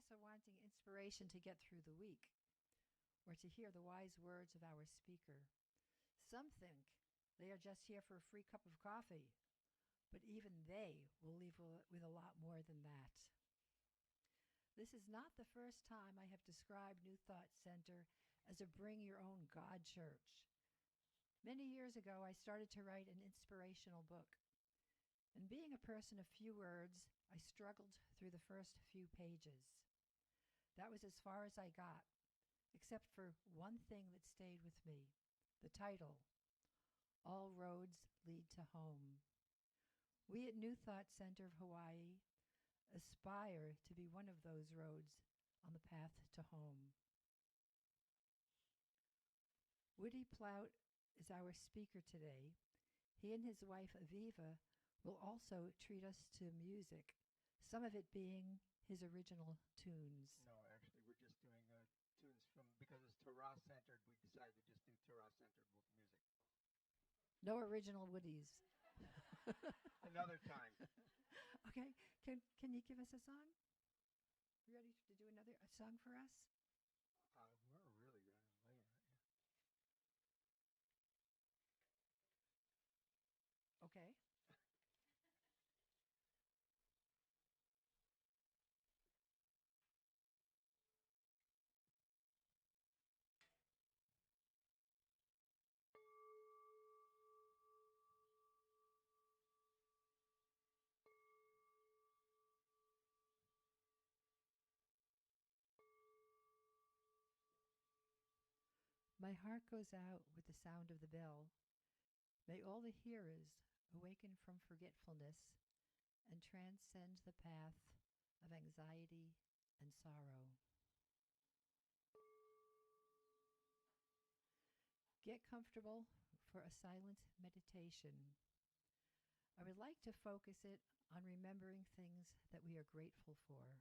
also wanting inspiration to get through the week or to hear the wise words of our speaker. Some think they are just here for a free cup of coffee, but even they will leave with a lot more than that. This is not the first time I have described New Thought Center as a bring your own God church. Many years ago, I started to write an inspirational book. And being a person of few words, I struggled through the first few pages. That was as far as I got, except for one thing that stayed with me, the title, All Roads Lead to Home. We at New Thought Center of Hawaii aspire to be one of those roads on the path to home. Woody Plaut is our speaker today. He and his wife Aviva will also treat us to music, some of it being his original tunes. No, actually, we're just doing tunes from, because it's Torah centered, we decided to just do Torah centered music. No original Woodies. Another time. Okay, can you give us a song? You ready to do a song for us? We're really good at laying it. Okay. My heart goes out with the sound of the bell. May all the hearers awaken from forgetfulness and transcend the path of anxiety and sorrow. Get comfortable for a silent meditation. I would like to focus it on remembering things that we are grateful for.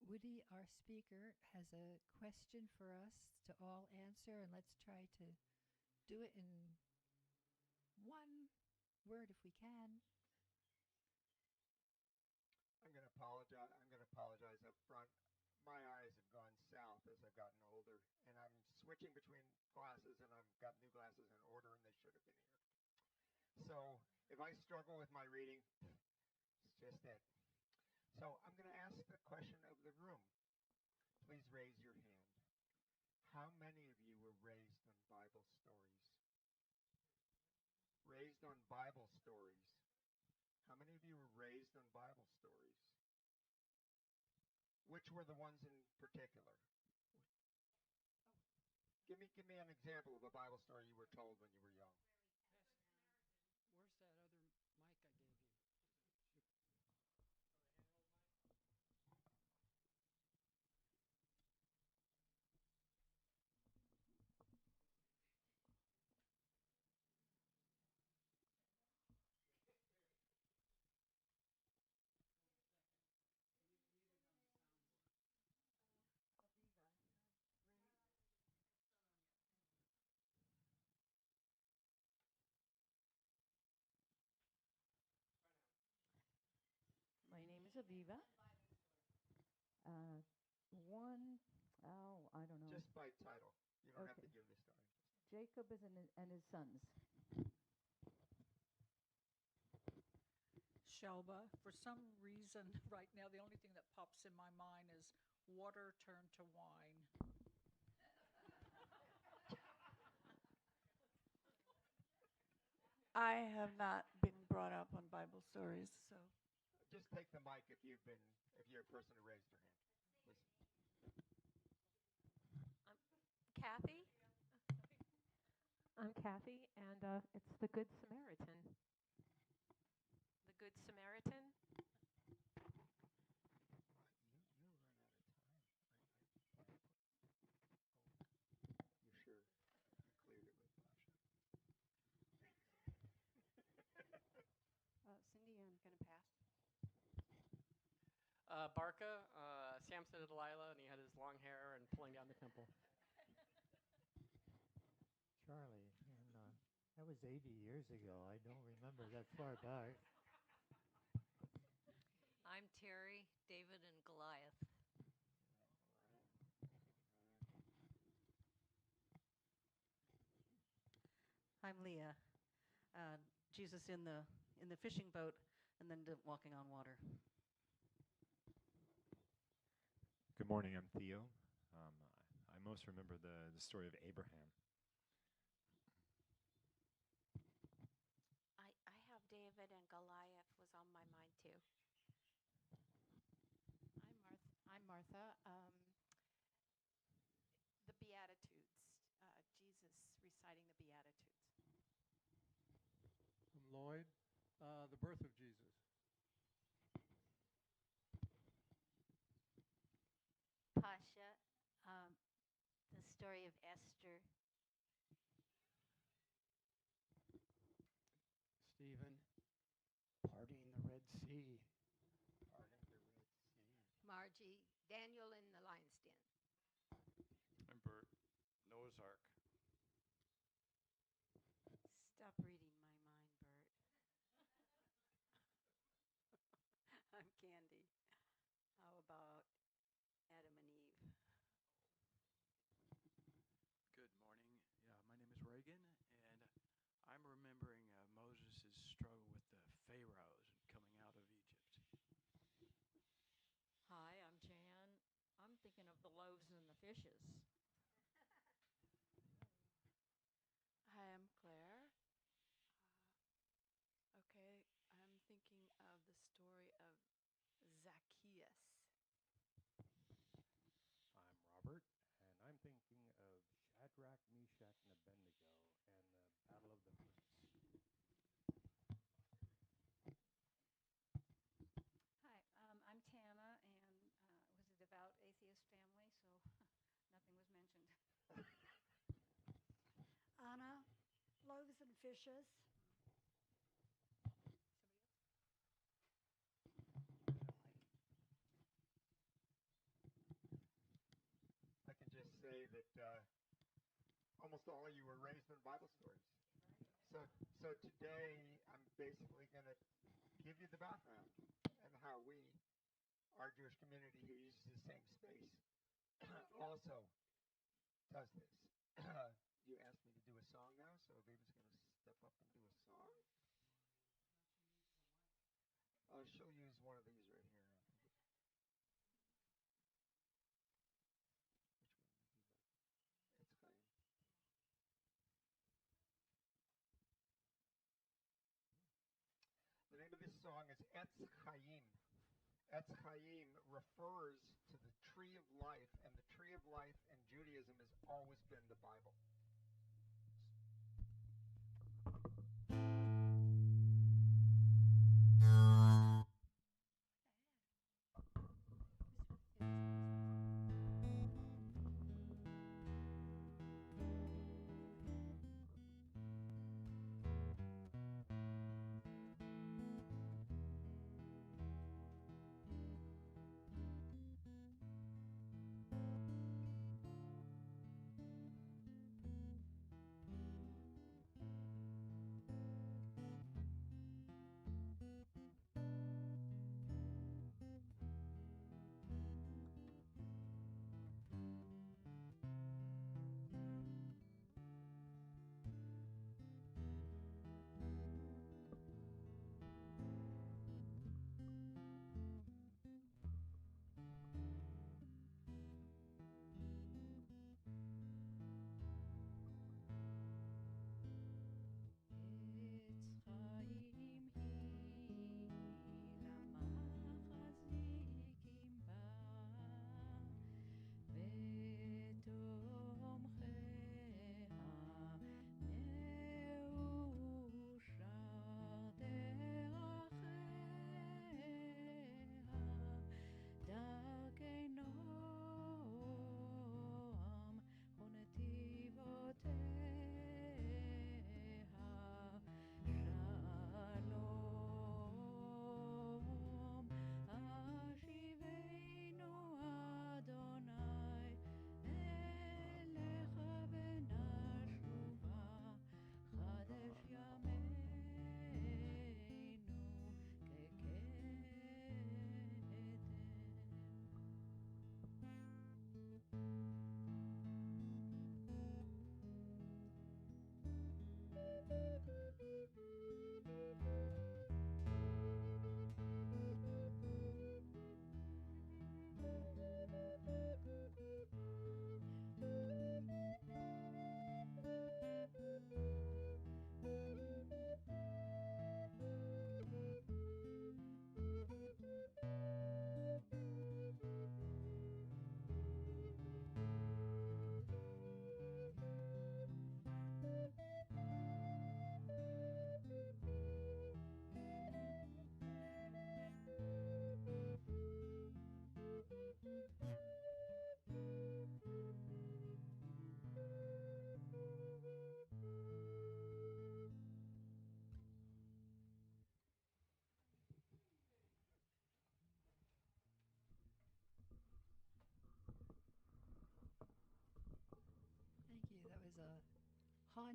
Woody, our speaker, has a question for us to all answer, and let's try to do it in one word if we can. I'm going to apologize up front. My eyes have gone south as I've gotten older, and I'm switching between glasses, and I've got new glasses in order, and they should have been here. So if I struggle with my reading, it's just it. So I'm going to ask the question of the room. Please raise your hand. How many of you were raised on Bible stories? Raised on Bible stories. How many of you were raised on Bible stories? Which were the ones in particular? Give me an example of a Bible story you were told when you were young. Where's that other mic I gave you? My name is Aviva. I don't know. Just by title. You don't have to give the story. Jacob and his sons. Shelba. For some reason, right now, the only thing that pops in my mind is water turned to wine. I have not been brought up on Bible stories, so. Just take the mic if you're a person who raised their hand. Please. Kathy? I'm Kathy, and it's the Good Samaritan. The Good Samaritan? You run out of time. You sure you cleared it with Masha? Cindy, I'm going to pass. Barca, Samson and Delilah, and he had his long hair and pulling down the temple. Charlie, and that was 80 years ago. I don't remember that far back. I'm Terry, David, and Goliath. I'm Leah. Jesus in the fishing boat and then walking on water. Good morning, I'm Theo. I most remember the story of Abraham. I have David and Goliath was on my mind too. I'm Martha. The Beatitudes. Jesus reciting the Beatitudes. I'm Lloyd. The birth of Jesus. Pasha, the story of Esther. Stephen, parting the Red Sea. Parting the Red Sea. Margie, Daniel in the lion's den. I'm Bert, Noah's Ark. Stop reading my mind, Bert. I'm Candy. How about Adam and Eve? Good morning. Yeah, my name is Reagan, and I'm remembering Moses' struggle with the pharaohs and coming out of Egypt. Hi, I'm Jan. I'm thinking of the loaves and the fishes. Hi, I'm Claire. Okay, I'm thinking of the story of Zacchaeus. I'm Robert, and I'm thinking of Shadrach, Meshach, and Abednego and the Battle of the Furnace. Hi, I'm Tana, and was a devout atheist family, so nothing was mentioned. Anna, loaves and fishes. I can just say that almost all of you were raised in Bible stories. So today I'm basically going to give you the background and how our Jewish community who uses the same space, also does this. You asked me to do a song now, so Aviva's going to step up and do a song. She'll use one of these right here. Which one, Aviva? It's Chaim. The name of this song is Etz Chaim. Etz Chaim refers to the tree of life, and the tree of life in Judaism has always been the Bible.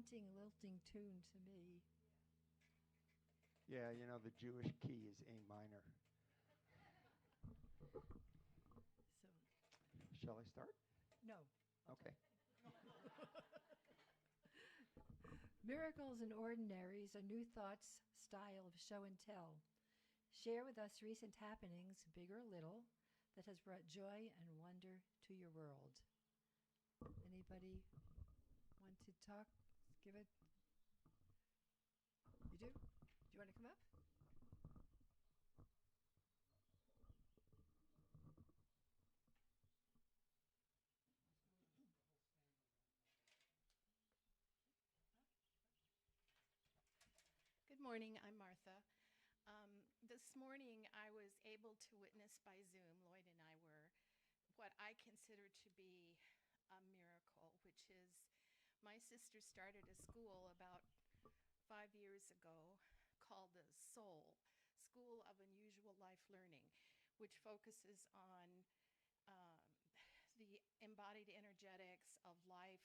haunting, lilting tune to me. Yeah, you know, the Jewish key is A minor. So, shall I start? No. Okay. Miracles and Ordinaries, a New Thoughts style of show and tell. Share with us recent happenings, big or little, that has brought joy and wonder to your world. Anybody want to talk? Give it. You do? Do you want to come up? Good morning, I'm Martha. This morning I was able to witness by Zoom, Lloyd and I were, what I consider to be a miracle, which is my sister started a school about 5 years ago called the SOUL, School of Unusual Life Learning, which focuses on the embodied energetics of life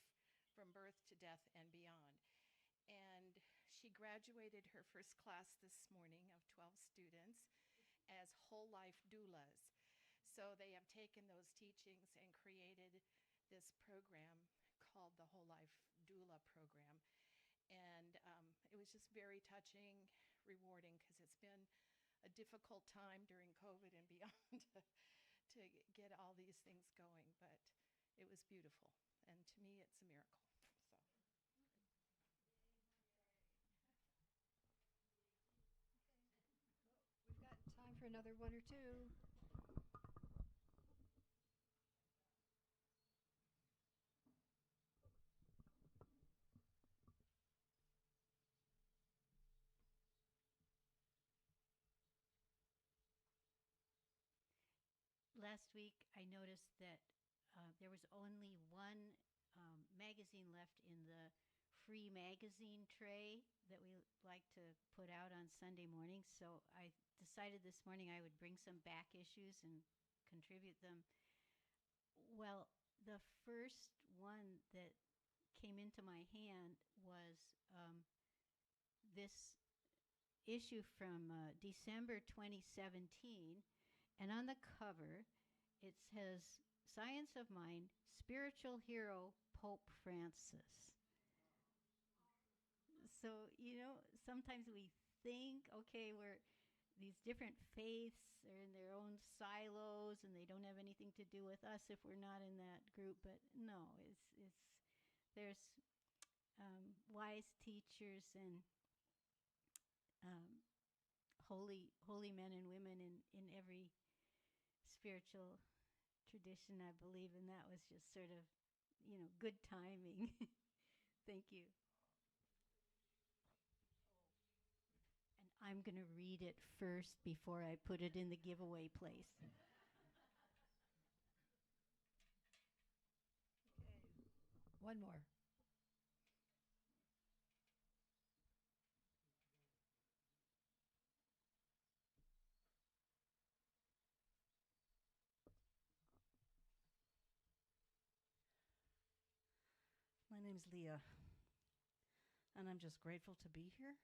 from birth to death and beyond. And she graduated her first class this morning of 12 students as whole life doulas. So they have taken those teachings and created this program called the Whole Life Doula Program. And it was just very touching, rewarding, because it's been a difficult time during COVID and beyond to get all these things going. But it was beautiful. And to me, it's a miracle. We've got time for another one or two. Last week, I noticed that there was only one magazine left in the free magazine tray that we like to put out on Sunday mornings. So I decided this morning I would bring some back issues and contribute them. Well, the first one that came into my hand was this issue from December 2017. And on the cover, it says, Science of Mind, Spiritual Hero, Pope Francis. So, sometimes we think, okay, these different faiths are in their own silos and they don't have anything to do with us if we're not in that group. But no, there's wise teachers and holy men and women in every spiritual tradition, I believe, and that was just sort of, good timing. Thank you. And I'm going to read it first before I put it in the giveaway place. Okay. One more. My name's Leah, and I'm just grateful to be here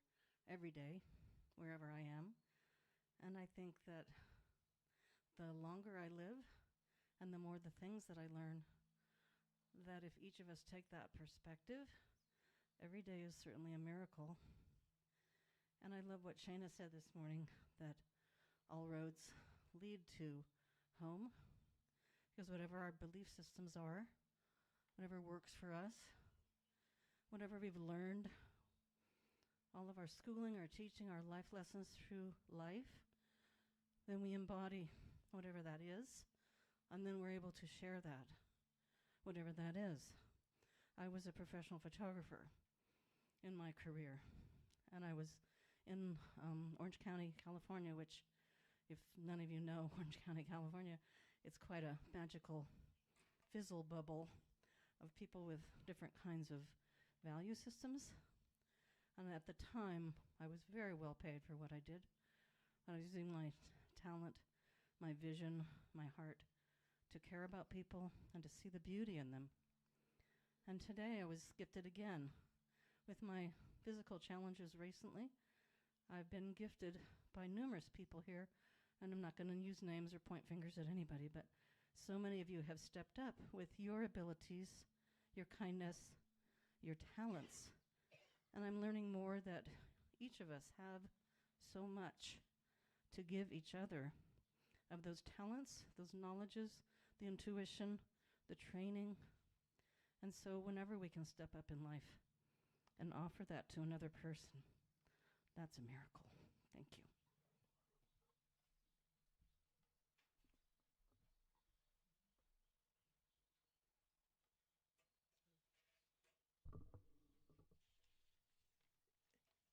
every day, wherever I am. And I think that the longer I live and the more the things that I learn, that if each of us take that perspective, every day is certainly a miracle. And I love what Shana said this morning, that all roads lead to home, because whatever our belief systems are, whatever works for us, whatever we've learned, all of our schooling, our teaching, our life lessons through life, then we embody whatever that is, and then we're able to share that, whatever that is. I was a professional photographer in my career, and I was in Orange County, California, which, if none of you know Orange County, California, it's quite a magical fizzle bubble of people with different kinds of value systems. And at the time, I was very well paid for what I did. I was using my talent, my vision, my heart to care about people and to see the beauty in them. And today I was gifted again with my physical challenges recently, I've been gifted by numerous people here, and I'm not going to use names or point fingers at anybody, but so many of you have stepped up with your abilities, your kindness, your talents, and I'm learning more that each of us have so much to give each other of those talents, those knowledges, the intuition, the training. And so whenever we can step up in life and offer that to another person, that's a miracle. Thank you.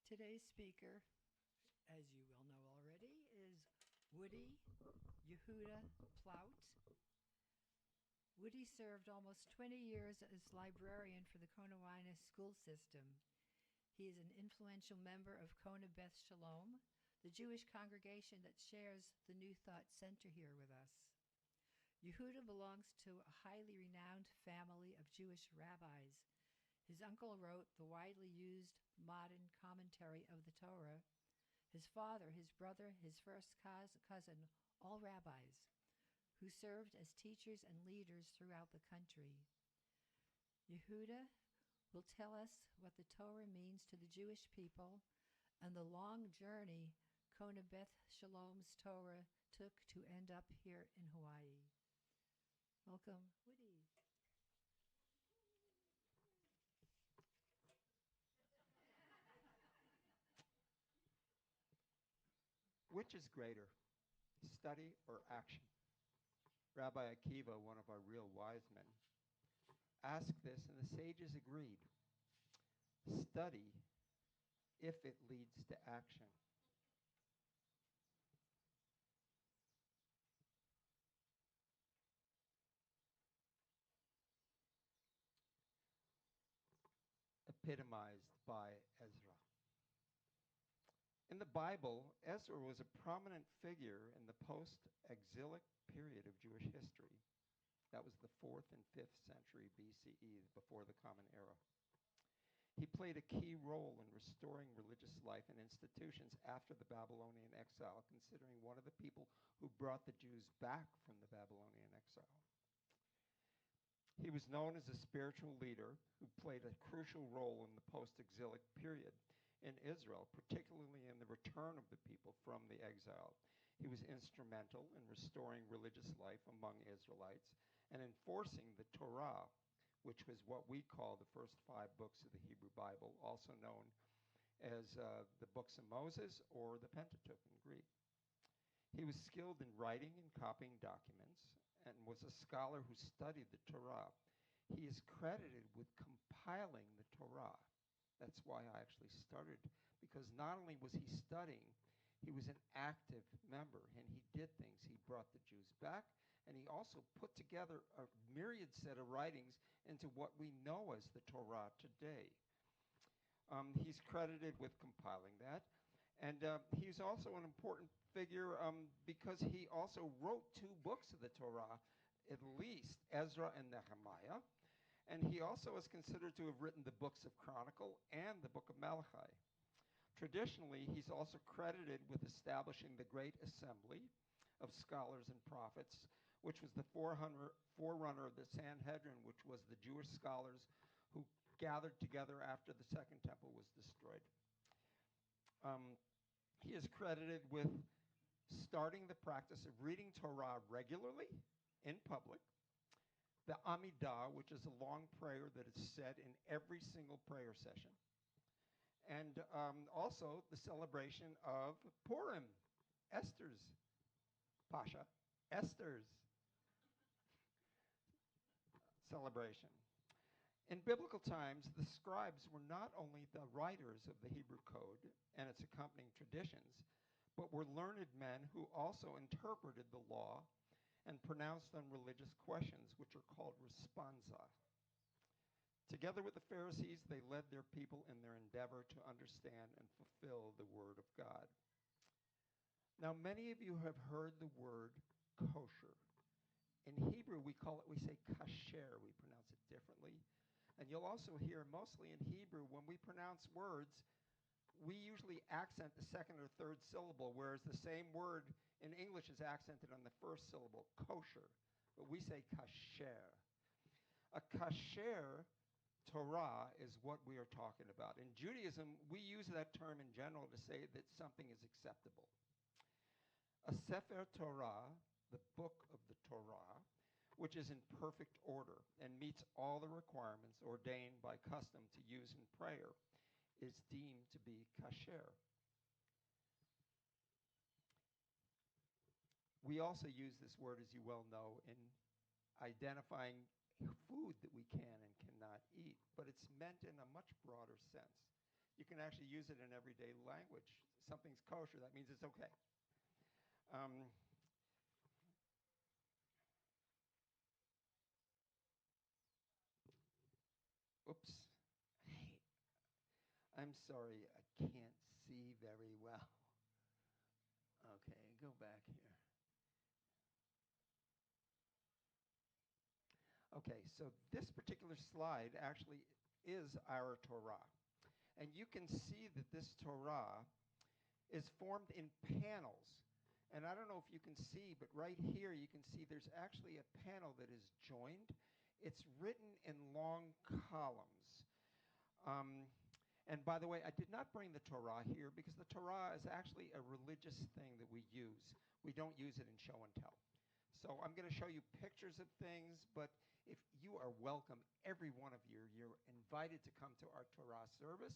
Today's speaker, as you well know already, is Woody Yehuda Plaut. Woody served almost 20 years as librarian for the Konawaina school system. He is an influential member of Kona Beth Shalom, the Jewish congregation that shares the New Thought Center here with us. Yehuda belongs to a highly renowned family of Jewish rabbis. His uncle wrote the widely used modern commentary of the Torah. His father, his brother, his first cousin, all rabbis, who served as teachers and leaders throughout the country. Yehuda will tell us what the Torah means to the Jewish people and the long journey Kona Beth Shalom's Torah took to end up here in Hawaii. Welcome, Woody. Which is greater, study or action? Rabbi Akiva, one of our real wise men, asked this, and the sages agreed. Study if it leads to action. Epitomized by Ezra. In the Bible, Ezra was a prominent figure in the post-exilic period of Jewish history. That was the 4th and 5th century BCE, before the Common Era. He played a key role in restoring religious life and institutions after the Babylonian exile, considering one of the people who brought the Jews back from the Babylonian exile. He was known as a spiritual leader who played a crucial role in the post-exilic period in Israel, particularly in the return of the people from the exile. He was instrumental in restoring religious life among Israelites and enforcing the Torah, which was what we call the first 5 books of the Hebrew Bible, also known as the books of Moses or the Pentateuch in Greek. He was skilled in writing and copying documents and was a scholar who studied the Torah. He is credited with compiling the Torah. That's why I actually started, because not only was he studying, he was an active member, and he did things. He brought the Jews back, and he also put together a myriad set of writings into what we know as the Torah today. He's credited with compiling that, and he's also an important figure because he also wrote 2 books of the Torah, at least Ezra and Nehemiah. And he also is considered to have written the books of Chronicle and the book of Malachi. Traditionally, he's also credited with establishing the Great Assembly of Scholars and Prophets, which was the forerunner of the Sanhedrin, which was the Jewish scholars who gathered together after the Second Temple was destroyed. He is credited with starting the practice of reading Torah regularly in public, the Amidah, which is a long prayer that is said in every single prayer session, and also the celebration of Purim, Esther's celebration. In biblical times, the scribes were not only the writers of the Hebrew code and its accompanying traditions, but were learned men who also interpreted the law and pronounced on religious questions, which are called responsa. Together with the Pharisees, they led their people in their endeavor to understand and fulfill the Word of God. Now, many of you have heard the word kosher. In Hebrew, we say kasher. We pronounce it differently. And you'll also hear mostly in Hebrew, when we pronounce words, we usually accent the second or third syllable, whereas the same word in English is accented on the first syllable, kosher. But we say kasher. A kasher Torah is what we are talking about. In Judaism, we use that term in general to say that something is acceptable. A Sefer Torah, the book of the Torah, which is in perfect order and meets all the requirements ordained by custom to use in prayer, is deemed to be kasher. We also use this word, as you well know, in identifying food that we can and cannot eat, but it's meant in a much broader sense. You can actually use it in everyday language. Something's kosher, that means it's okay. Oops. Hey, I'm sorry, I can't see very well. Okay, go back here. Okay, so this particular slide actually is our Torah. And you can see that this Torah is formed in panels. And I don't know if you can see, but right here you can see there's actually a panel that is joined. It's written in long columns. And by the way, I did not bring the Torah here because the Torah is actually a religious thing that we use. We don't use it in show and tell. So I'm going to show you pictures of things, but if you are welcome, every one of you, you're invited to come to our Torah service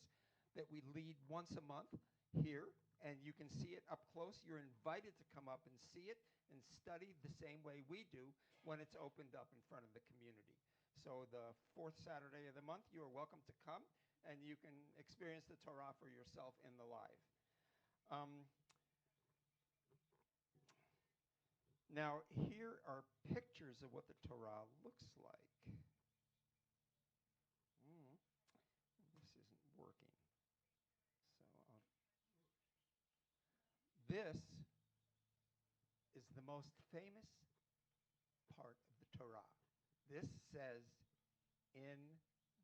that we lead once a month here, and you can see it up close. You're invited to come up and see it and study the same way we do when it's opened up in front of the community. So the fourth Saturday of the month, you are welcome to come, and you can experience the Torah for yourself in the live. Now, here are pictures of what the Torah looks like. This isn't working. This is the most famous part of the Torah. This says, in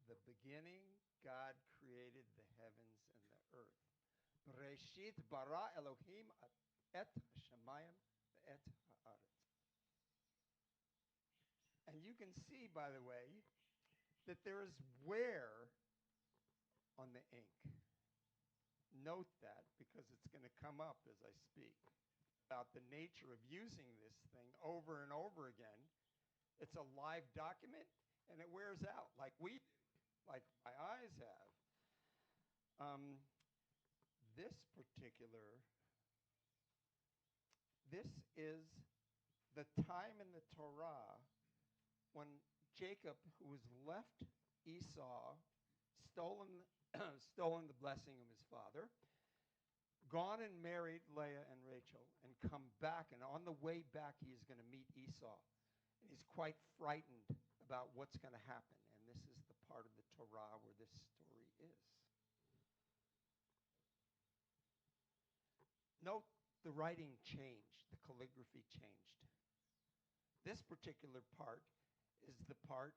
the beginning, God created the heavens and the earth. Bereshit bara Elohim et hashamayim et haaretz. And you can see, by the way, that there is where on the ink. Note that because it's going to come up as I speak. About the nature of using this thing over and over again. It's a live document, and it wears out like we do, like my eyes have. This is the time in the Torah when Jacob, who was left Esau, stolen the blessing of his father, gone and married Leah and Rachel, and come back, and on the way back he is going to meet Esau. And he's quite frightened about what's going to happen, and this is the part of the Torah where this story is. Note the writing changed, the calligraphy changed. This particular part is the part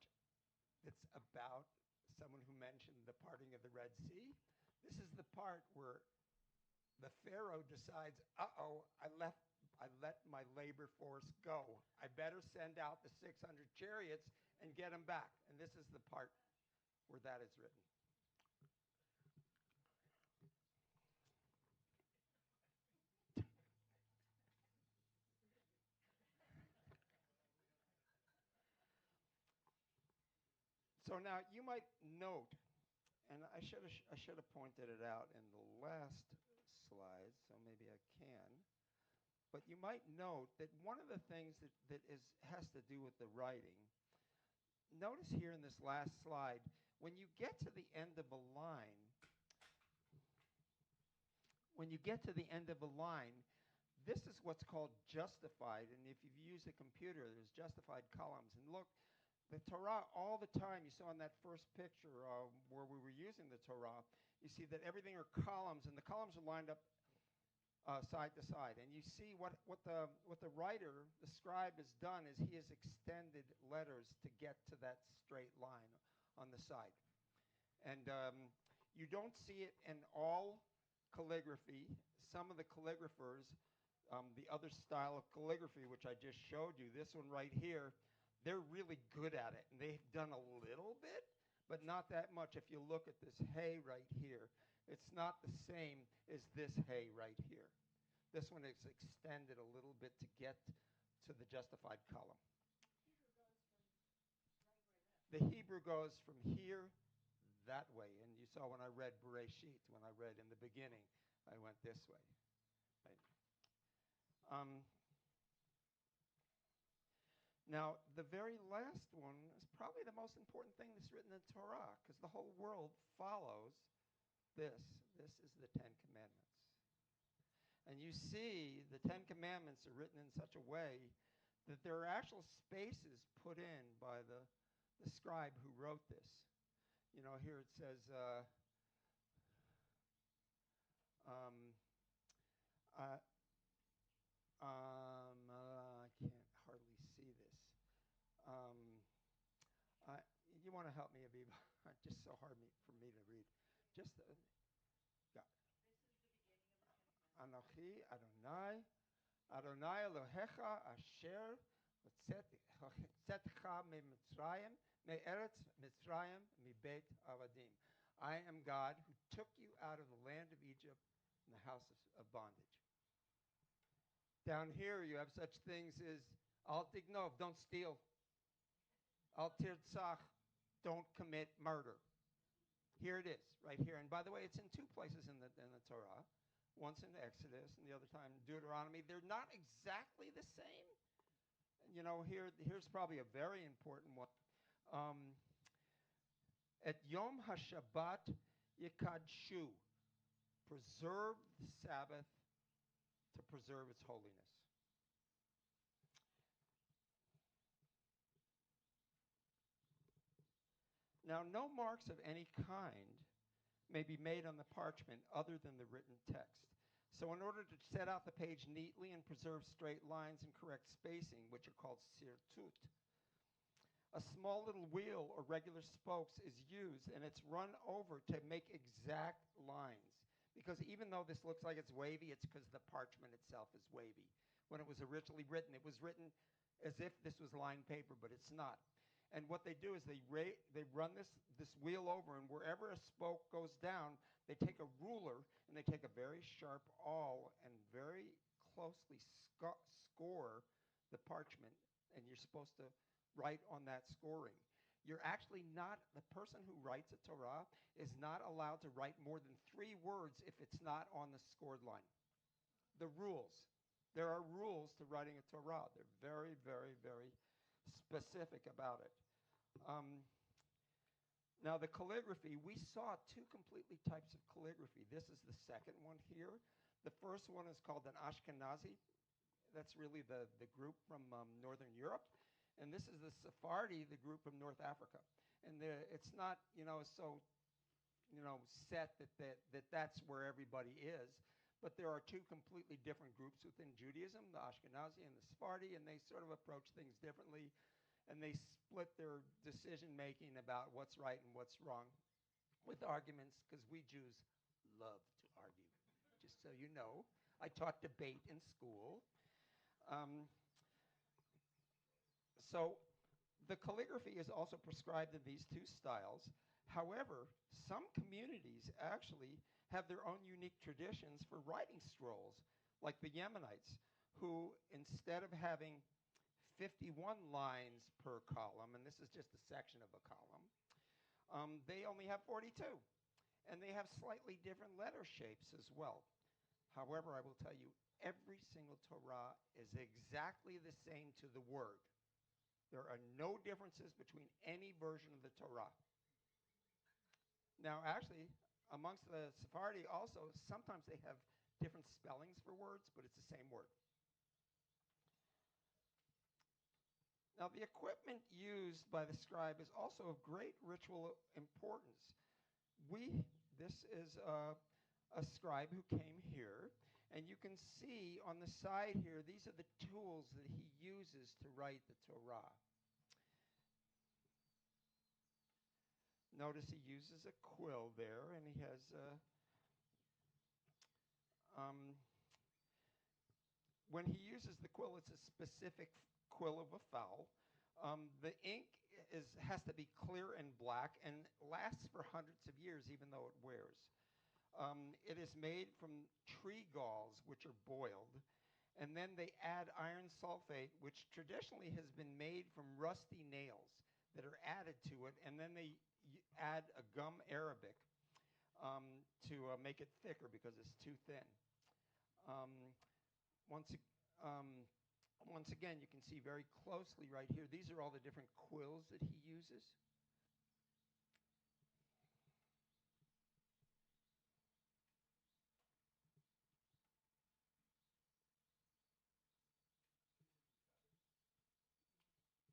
that's about someone who mentioned the parting of the Red Sea. This is the part where the Pharaoh decides, uh-oh, I let my labor force go. I better send out the 600 chariots and get them back. And this is the part where that is written. So now you might note, and I should have pointed it out in the last slide, so maybe I can. But you might note that one of the things that has to do with the writing, notice here in this last slide, when you get to the end of a line, this is what's called justified. And if you've used a computer, there's justified columns. And look, the Torah, all the time, you saw in that first picture where we were using the Torah, you see that everything are columns, and the columns are lined up side to side. And you see what the writer, the scribe, has done is he has extended letters to get to that straight line. on the side. And you don't see it in all calligraphy. Some of the calligraphers, the other style of calligraphy, which I just showed you, this one right here, they're really good at it. And they've done a little bit, but not that much. If you look at this hay right here, it's not the same as this hay right here. This one is extended a little bit to get to the justified column. The Hebrew goes from here that way. And you saw when I read Bereshit, when I read in the beginning, I went this way. Right? Now, the very last one is probably the most important thing that's written in the Torah, because the whole world follows this. This is the Ten Commandments. And you see the Ten Commandments are written in such a way that there are actual spaces put in by the scribe who wrote this. You know, here it says, I can't hardly see this. You want to help me, Aviva? It's just so hard for me to read. Just, yeah. Anochi Adonai, Adonai Elohecha Asher Tzedcha meMitzrayim, me'eretz Mitzrayim, mibeit avadim. I am God who took you out of the land of Egypt in the house of bondage. Down here you have such things as Al tignov, don't steal. Al tirtzach, don't commit murder. Here it is, right here. And by the way, it's in two places in the Torah. Once in Exodus and the other time in Deuteronomy. They're not exactly the same. You know, here's probably a very important one. At Yom HaShabbat Yikadshu. Preserve the Sabbath to preserve its holiness. Now, no marks of any kind may be made on the parchment other than the written text. So in order to set out the page neatly and preserve straight lines and correct spacing, which are called sirtut, a small little wheel or regular spokes is used, and it's run over to make exact lines. Because even though this looks like it's wavy, it's because the parchment itself is wavy. When it was originally written, it was written as if this was lined paper, but it's not. And what they do is they run this wheel over, and wherever a spoke goes down, they take a ruler, and they take a very sharp awl and very closely score the parchment, and you're supposed to write on that scoring. You're actually not, the person who writes a Torah is not allowed to write more than 3 words if it's not on the scored line. The rules. There are rules to writing a Torah. They're very, very, very specific about it. Now the calligraphy, we saw 2 completely types of calligraphy. This is the second one here. The first one is called an Ashkenazi. That's really the group from Northern Europe. And this is the Sephardi, the group from North Africa. And it's not, so, set that's where everybody is. But there are 2 completely different groups within Judaism, the Ashkenazi and the Sephardi, and they sort of approach things differently. And they split their decision-making about what's right and what's wrong with arguments, because we Jews love to argue, just so you know. I taught debate in school. So the calligraphy is also prescribed in these 2 styles. However, some communities actually have their own unique traditions for writing scrolls, like the Yemenites, who instead of having 51 lines per column, and this is just a section of a column, they only have 42. And they have slightly different letter shapes as well. However, I will tell you, every single Torah is exactly the same to the word. There are no differences between any version of the Torah. Now, actually, amongst the Sephardi also, sometimes they have different spellings for words, but it's the same word. Now, the equipment used by the scribe is also of great ritual importance. This is a scribe who came here, and you can see on the side here, these are the tools that he uses to write the Torah. Notice he uses a quill there, and he has when he uses the quill, it's a specific quill of a fowl. The ink has to be clear and black and lasts for hundreds of years, even though it wears. It is made from tree galls, which are boiled, and then they add iron sulfate, which traditionally has been made from rusty nails that are added to it, and then they add a gum arabic to make it thicker because it's too thin. Once again, you can see very closely right here, these are all the different quills that he uses.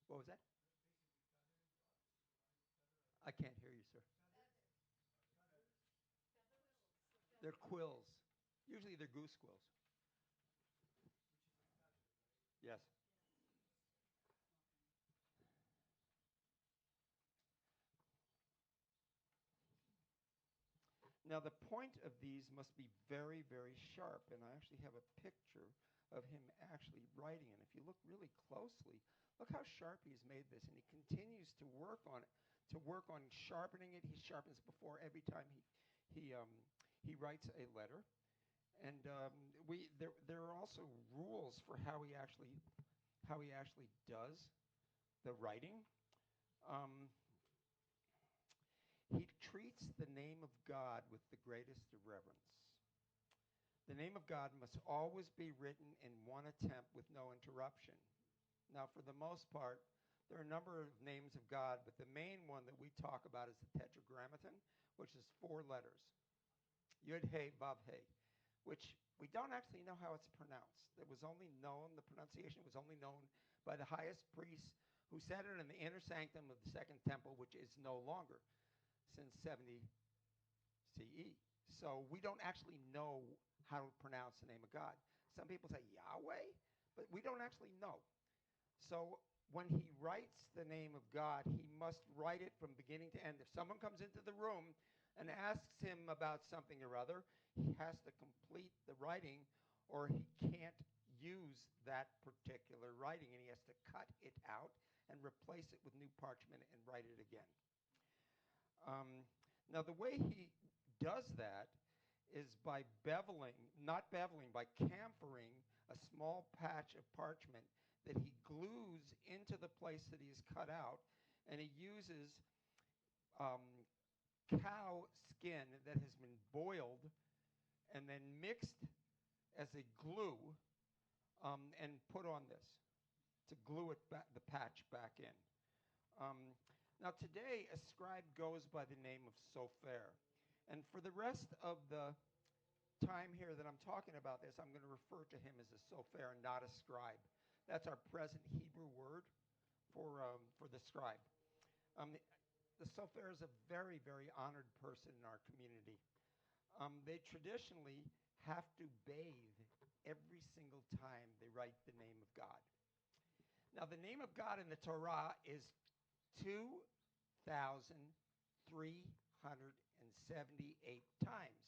What was that? I can't hear you, sir. They're quills. Usually they're goose quills. Yes. Now, the point of these must be very, very sharp, and I actually have a picture of him actually writing it. If you look really closely, look how sharp he's made this, and he continues to work on it, sharpening it. He sharpens before every time he writes a letter. And there are also rules for how he actually does the writing. He treats the name of God with the greatest reverence. The name of God must always be written in one attempt with no interruption. Now, for the most part, there are a number of names of God, but the main one that we talk about is the Tetragrammaton, which is 4 letters. Yud, He, Vav, He, which we don't actually know how it's pronounced. It was only known, the pronunciation was only known by the highest priest who said it in the inner sanctum of the Second Temple, which is no longer since 70 CE. So we don't actually know how to pronounce the name of God. Some people say Yahweh, but we don't actually know. So when he writes the name of God, he must write it from beginning to end. If someone comes into the room and asks him about something or other, he has to complete the writing or he can't use that particular writing, and he has to cut it out and replace it with new parchment and write it again. Now, the way he does that is by by chamfering a small patch of parchment that he glues into the place that he's cut out, and he uses cow skin that has been boiled and then mixed as a glue and put on this to glue it the patch back in. Now today, a scribe goes by the name of Sofer. And for the rest of the time here that I'm talking about this, I'm going to refer to him as a Sofer and not a scribe. That's our present Hebrew word for the scribe. The Sofer is a very, very honored person in our community. They traditionally have to bathe every single time they write the name of God. Now, the name of God in the Torah is 2,378 times.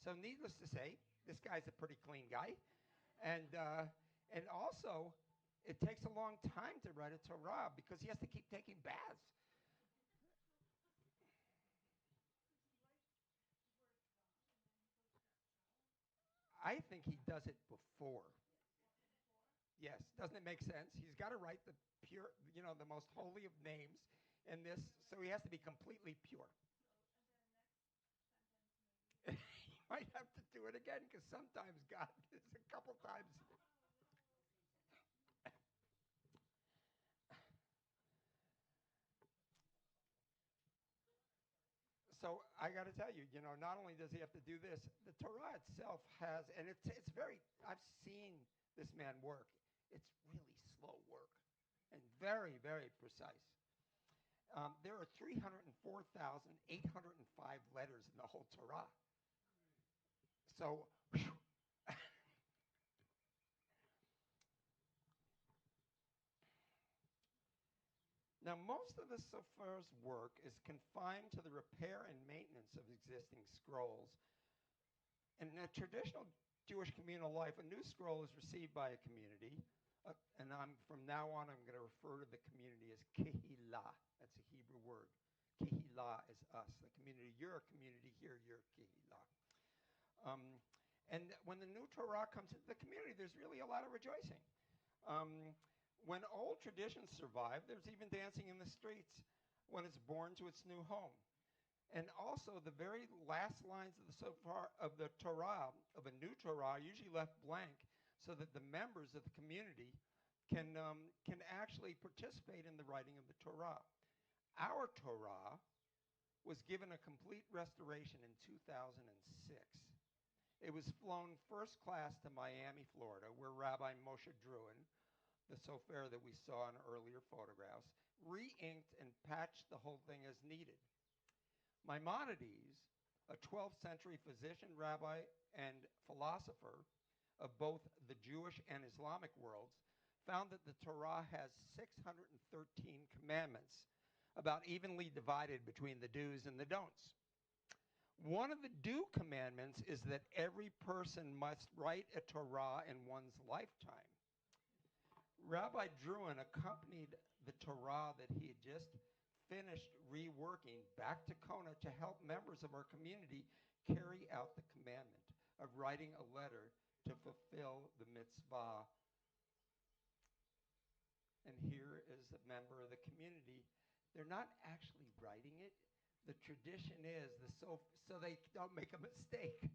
So needless to say, this guy's a pretty clean guy. And also, it takes a long time to write a Torah because he has to keep taking baths. I think he does it before. Yes, doesn't it make sense? He's got to write the pure, the most holy of names in this, so he has to be completely pure. He might have to do it again because sometimes God is a couple times. So I got to tell you, not only does he have to do this, the Torah itself has, and it's very, I've seen this man work. It's really slow work and very, very precise. There are 304,805 letters in the whole Torah. So, Now, most of the sofer's work is confined to the repair and maintenance of existing scrolls. In a traditional Jewish communal life, a new scroll is received by a community, and from now on I'm going to refer to the community as kehillah. That's a Hebrew word. Kehillah is us, the community. You're a community here, you're kehillah. And when the new Torah comes into the community, there's really a lot of rejoicing. When old traditions survive, there's even dancing in the streets when it's born to its new home. And also, the very last lines of the Torah, of a new Torah, are usually left blank so that the members of the community can actually participate in the writing of the Torah. Our Torah was given a complete restoration in 2006. It was flown first class to Miami, Florida, where Rabbi Moshe Druin, the sofer that we saw in earlier photographs, re-inked and patched the whole thing as needed. Maimonides, a 12th century physician, rabbi, and philosopher of both the Jewish and Islamic worlds, found that the Torah has 613 commandments, about evenly divided between the do's and the don'ts. One of the do commandments is that every person must write a Torah in one's lifetime. Rabbi Druin accompanied the Torah that he had just finished reworking back to Kona to help members of our community carry out the commandment of writing a letter to fulfill the mitzvah. And here is a member of the community. They're not actually writing it. The tradition is, so they don't make a mistake.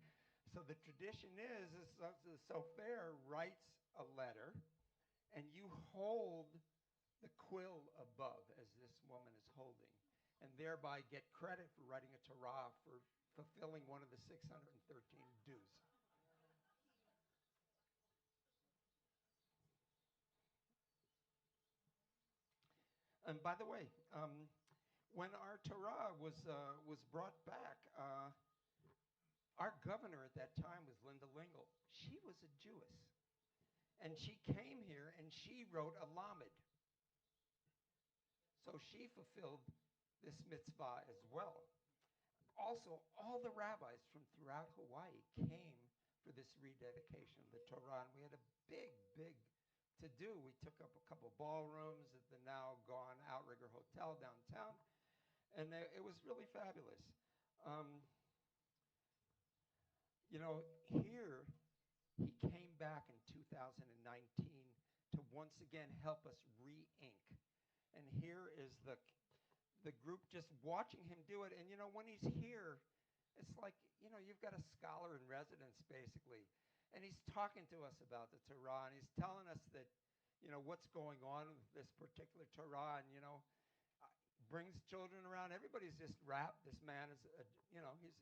So the tradition is the sofer writes a letter, and you hold the quill above, as this woman is holding, and thereby get credit for writing a Torah, for fulfilling one of the 613 do's. And by the way, when our Torah was brought back, our governor at that time was Linda Lingle. She was a Jewess, and she came here and she wrote a lamed. So she fulfilled this mitzvah as well. Also, all the rabbis from throughout Hawaii came for this rededication of the Torah, and we had a big to-do. We took up a couple ballrooms at the now gone Outrigger Hotel downtown, and it was really fabulous. Here he came back in 2019 to once again help us re-ink. And here is the group just watching him do it. And, when he's here, it's like, you've got a scholar in residence, basically. And he's talking to us about the Torah, and he's telling us that, what's going on with this particular Torah, and, brings children around. Everybody's just rapt. This man is,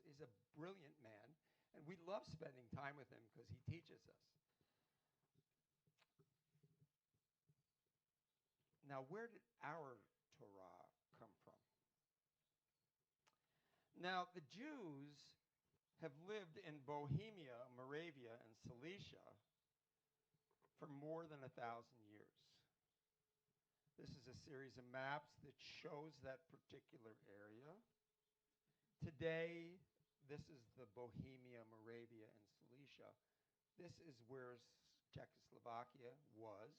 he's a brilliant man. And we love spending time with him because he teaches us. Now, where did our Torah come from? Now, the Jews have lived in Bohemia, Moravia, and Silesia for more than 1,000 years. This is a series of maps that shows that particular area. Today, this is the Bohemia, Moravia, and Silesia. This is where Czechoslovakia was.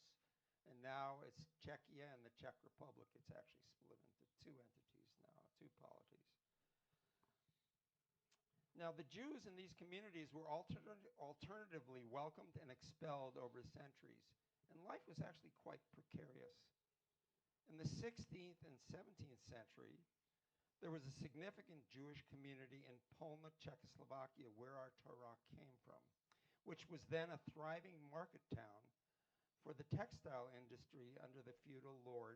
And now it's Czechia and the Czech Republic. It's actually split into two entities now, two polities. Now, the Jews in these communities were alternatively welcomed and expelled over the centuries, and life was actually quite precarious. In the 16th and 17th century, there was a significant Jewish community in Polna, Czechoslovakia, where our Torah came from, which was then a thriving market town for the textile industry under the feudal lord,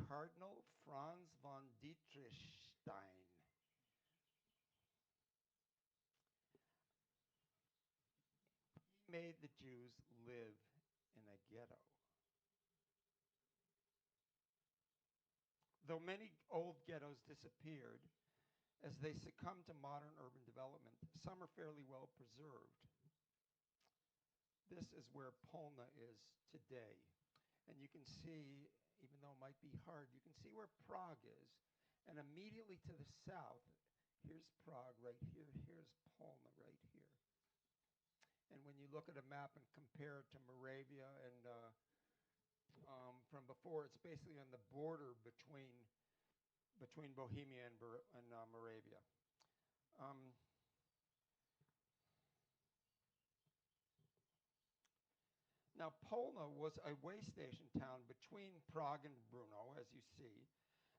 Cardinal Franz von Dietrichstein. He made the Jews live in a ghetto. Though many old ghettos disappeared as they succumbed to modern urban development, some are fairly well preserved. This is where Polna is today. And you can see even though it might be hard. You can see where Prague is. And immediately to the south, here's Prague right here. Here's Polna right here. And when you look at a map and compare it to Moravia and from before, it's basically on the border between Bohemia and Moravia. Now, Polna was a way station town between Prague and Brno, as you see.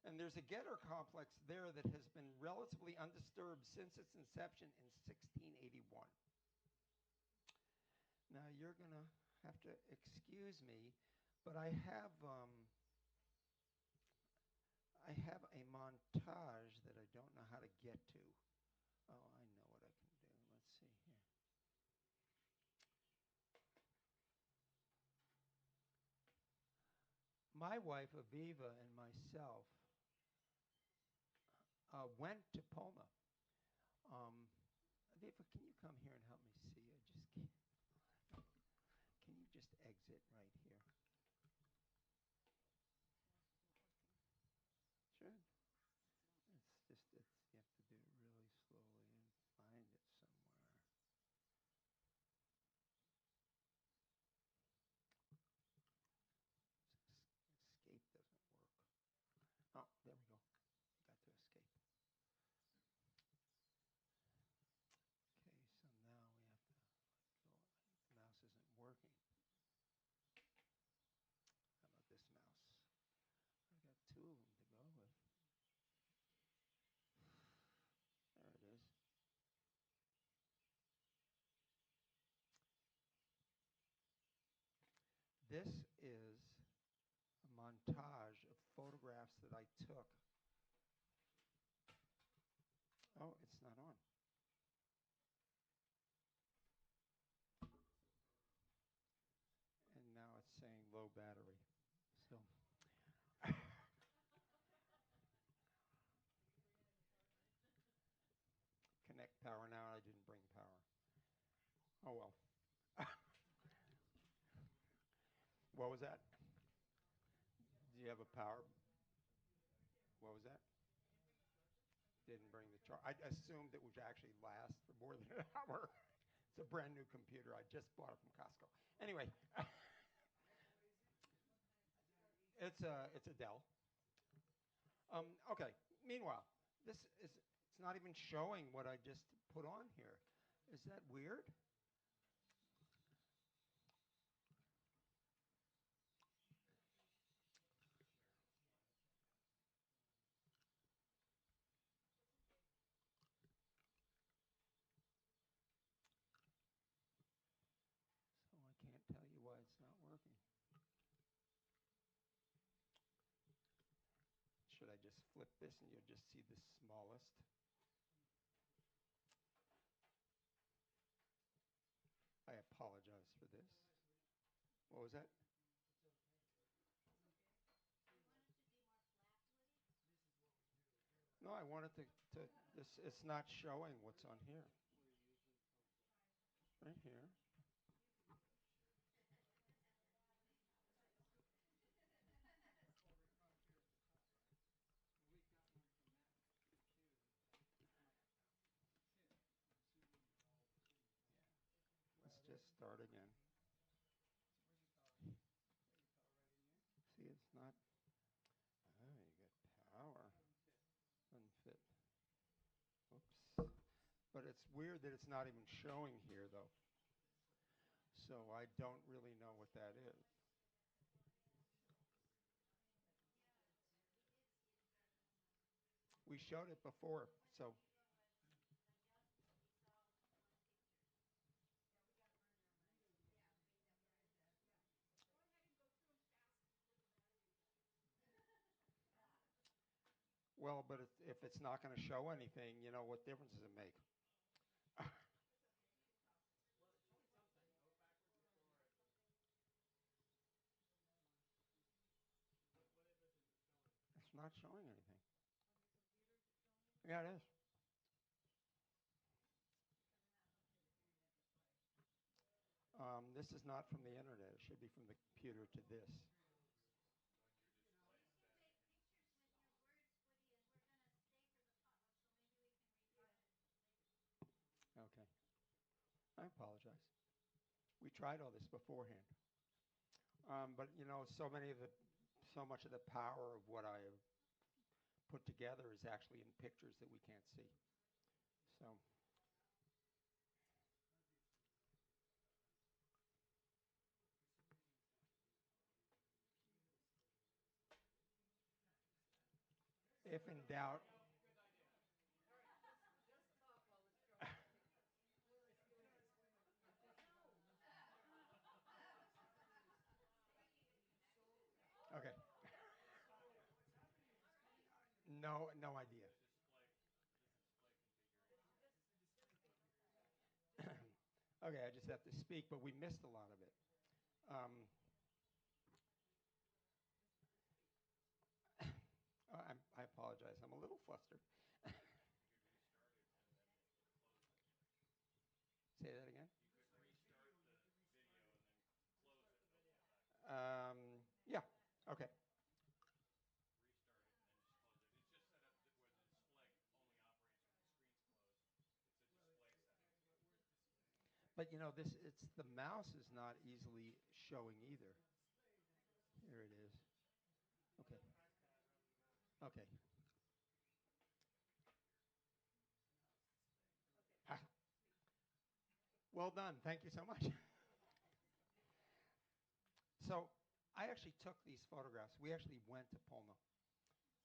And there's a Getter complex there that has been relatively undisturbed since its inception in 1681. Now, you're going to have to excuse me, but I have a montage that I don't know how to get to. Oh, I know what I can do. Let's see here. My wife, Aviva, and myself went to Polna. Aviva, can you come here and help me see? I just can't. Can you just exit right here? Sure. It's just, you have to do it really slowly and find it somewhere. Escape doesn't work. Oh, there we go. Got to escape. Okay, so now we have to go. The mouse isn't working. How about this mouse? I got two of them to go with. There it is. This is a montage of photographs that I took. Oh, it's not on. And now it's saying low battery. So connect power now. I didn't bring power. Oh well. What was that? Do you have a power? What was that? Didn't bring the charge. I assumed it would actually last for more than an hour. It's a brand new computer. I just bought it from Costco. Anyway, it's a Dell. Okay. Meanwhile, it's not even showing what I just put on here. Is that weird? So I can't tell you why it's not working. Should I just flip this and you'll just see the smallest? I apologize for this. What was that? No, I wanted to this. It's not showing what's on here. Right here. Let's just start again. See, it's not. Oh, you got power. Unfit. Oops. But it's weird that it's not even showing here, though. So I don't really know what that is. We showed it before, so. Well, but if it's not going to show anything, what difference does it make? It's not showing anything. Yeah, it is. This is not from the internet. It should be from the computer to this. I apologize. We tried all this beforehand. But so much of the power of what I have put together is actually in pictures that we can't see. So. If in doubt. Okay. No idea. Okay, I just have to speak, but we missed a lot of it. I apologize. I'm a little flustered. Say that again? Yeah. Okay. But it's the mouse is not easily showing either. Here it is. Okay. Okay. Ha. Well done. Thank you so much. So I actually took these photographs. We actually went to Polno,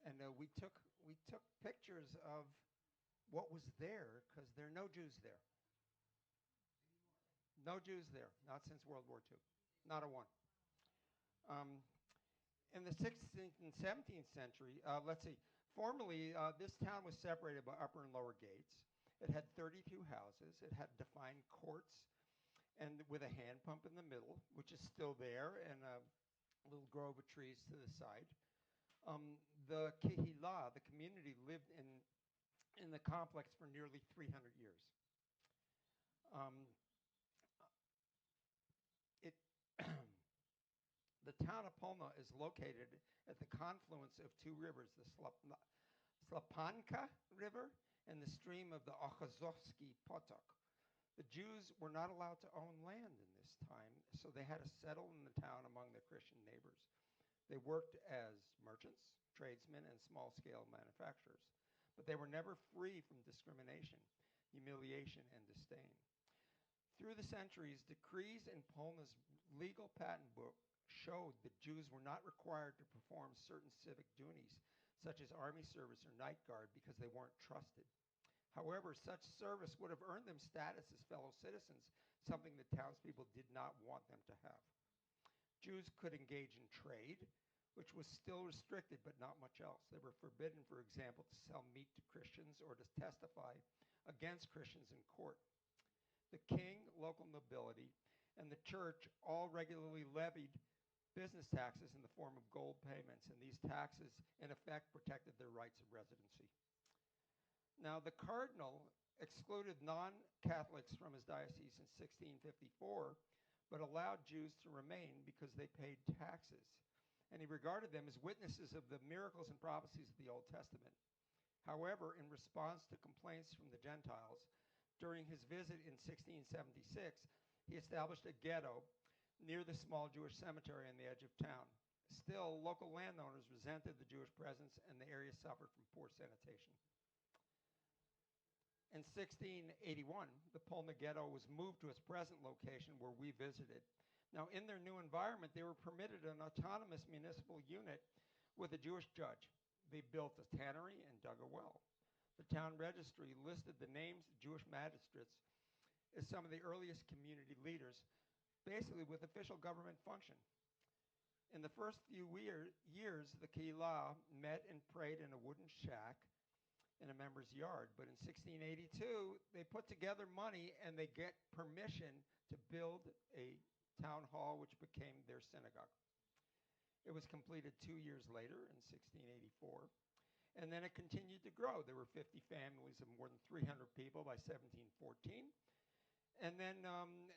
and we took pictures of what was there because there are no Jews there. No Jews there, not since World War II, not a one. In the 16th and 17th century, let's see, formerly this town was separated by upper and lower gates. It had 32 houses. It had defined courts and with a hand pump in the middle, which is still there, and a little grove of trees to the side. The Kehillah, the community, lived in the complex for nearly 300 years. The town of Polna is located at the confluence of two rivers, the Slapanka River and the stream of the Ochazovsky Potok. The Jews were not allowed to own land in this time, so they had to settle in the town among their Christian neighbors. They worked as merchants, tradesmen, and small-scale manufacturers, but they were never free from discrimination, humiliation, and disdain. Through the centuries, decrees in Polna's legal patent book showed that Jews were not required to perform certain civic duties, such as army service or night guard, because they weren't trusted. However, such service would have earned them status as fellow citizens, something that townspeople did not want them to have. Jews could engage in trade, which was still restricted, but not much else. They were forbidden, for example, to sell meat to Christians or to testify against Christians in court. The king, local nobility, and the church all regularly levied business taxes in the form of gold payments, and these taxes, in effect, protected their rights of residency. Now, the cardinal excluded non-Catholics from his diocese in 1654, but allowed Jews to remain because they paid taxes, and he regarded them as witnesses of the miracles and prophecies of the Old Testament. However, in response to complaints from the Gentiles, during his visit in 1676, he established a ghetto near the small Jewish cemetery on the edge of town. Still, local landowners resented the Jewish presence, and the area suffered from poor sanitation. In 1681, the Polna ghetto was moved to its present location where we visited. Now, in their new environment, they were permitted an autonomous municipal unit with a Jewish judge. They built a tannery and dug a well. The town registry listed the names of Jewish magistrates as some of the earliest community leaders, basically with official government function. In the first few years, the Kehillah met and prayed in a wooden shack in a member's yard. But in 1682, they put together money and they get permission to build a town hall, which became their synagogue. It was completed 2 years later in 1684. And then it continued to grow. There were 50 families of more than 300 people by 1714. And then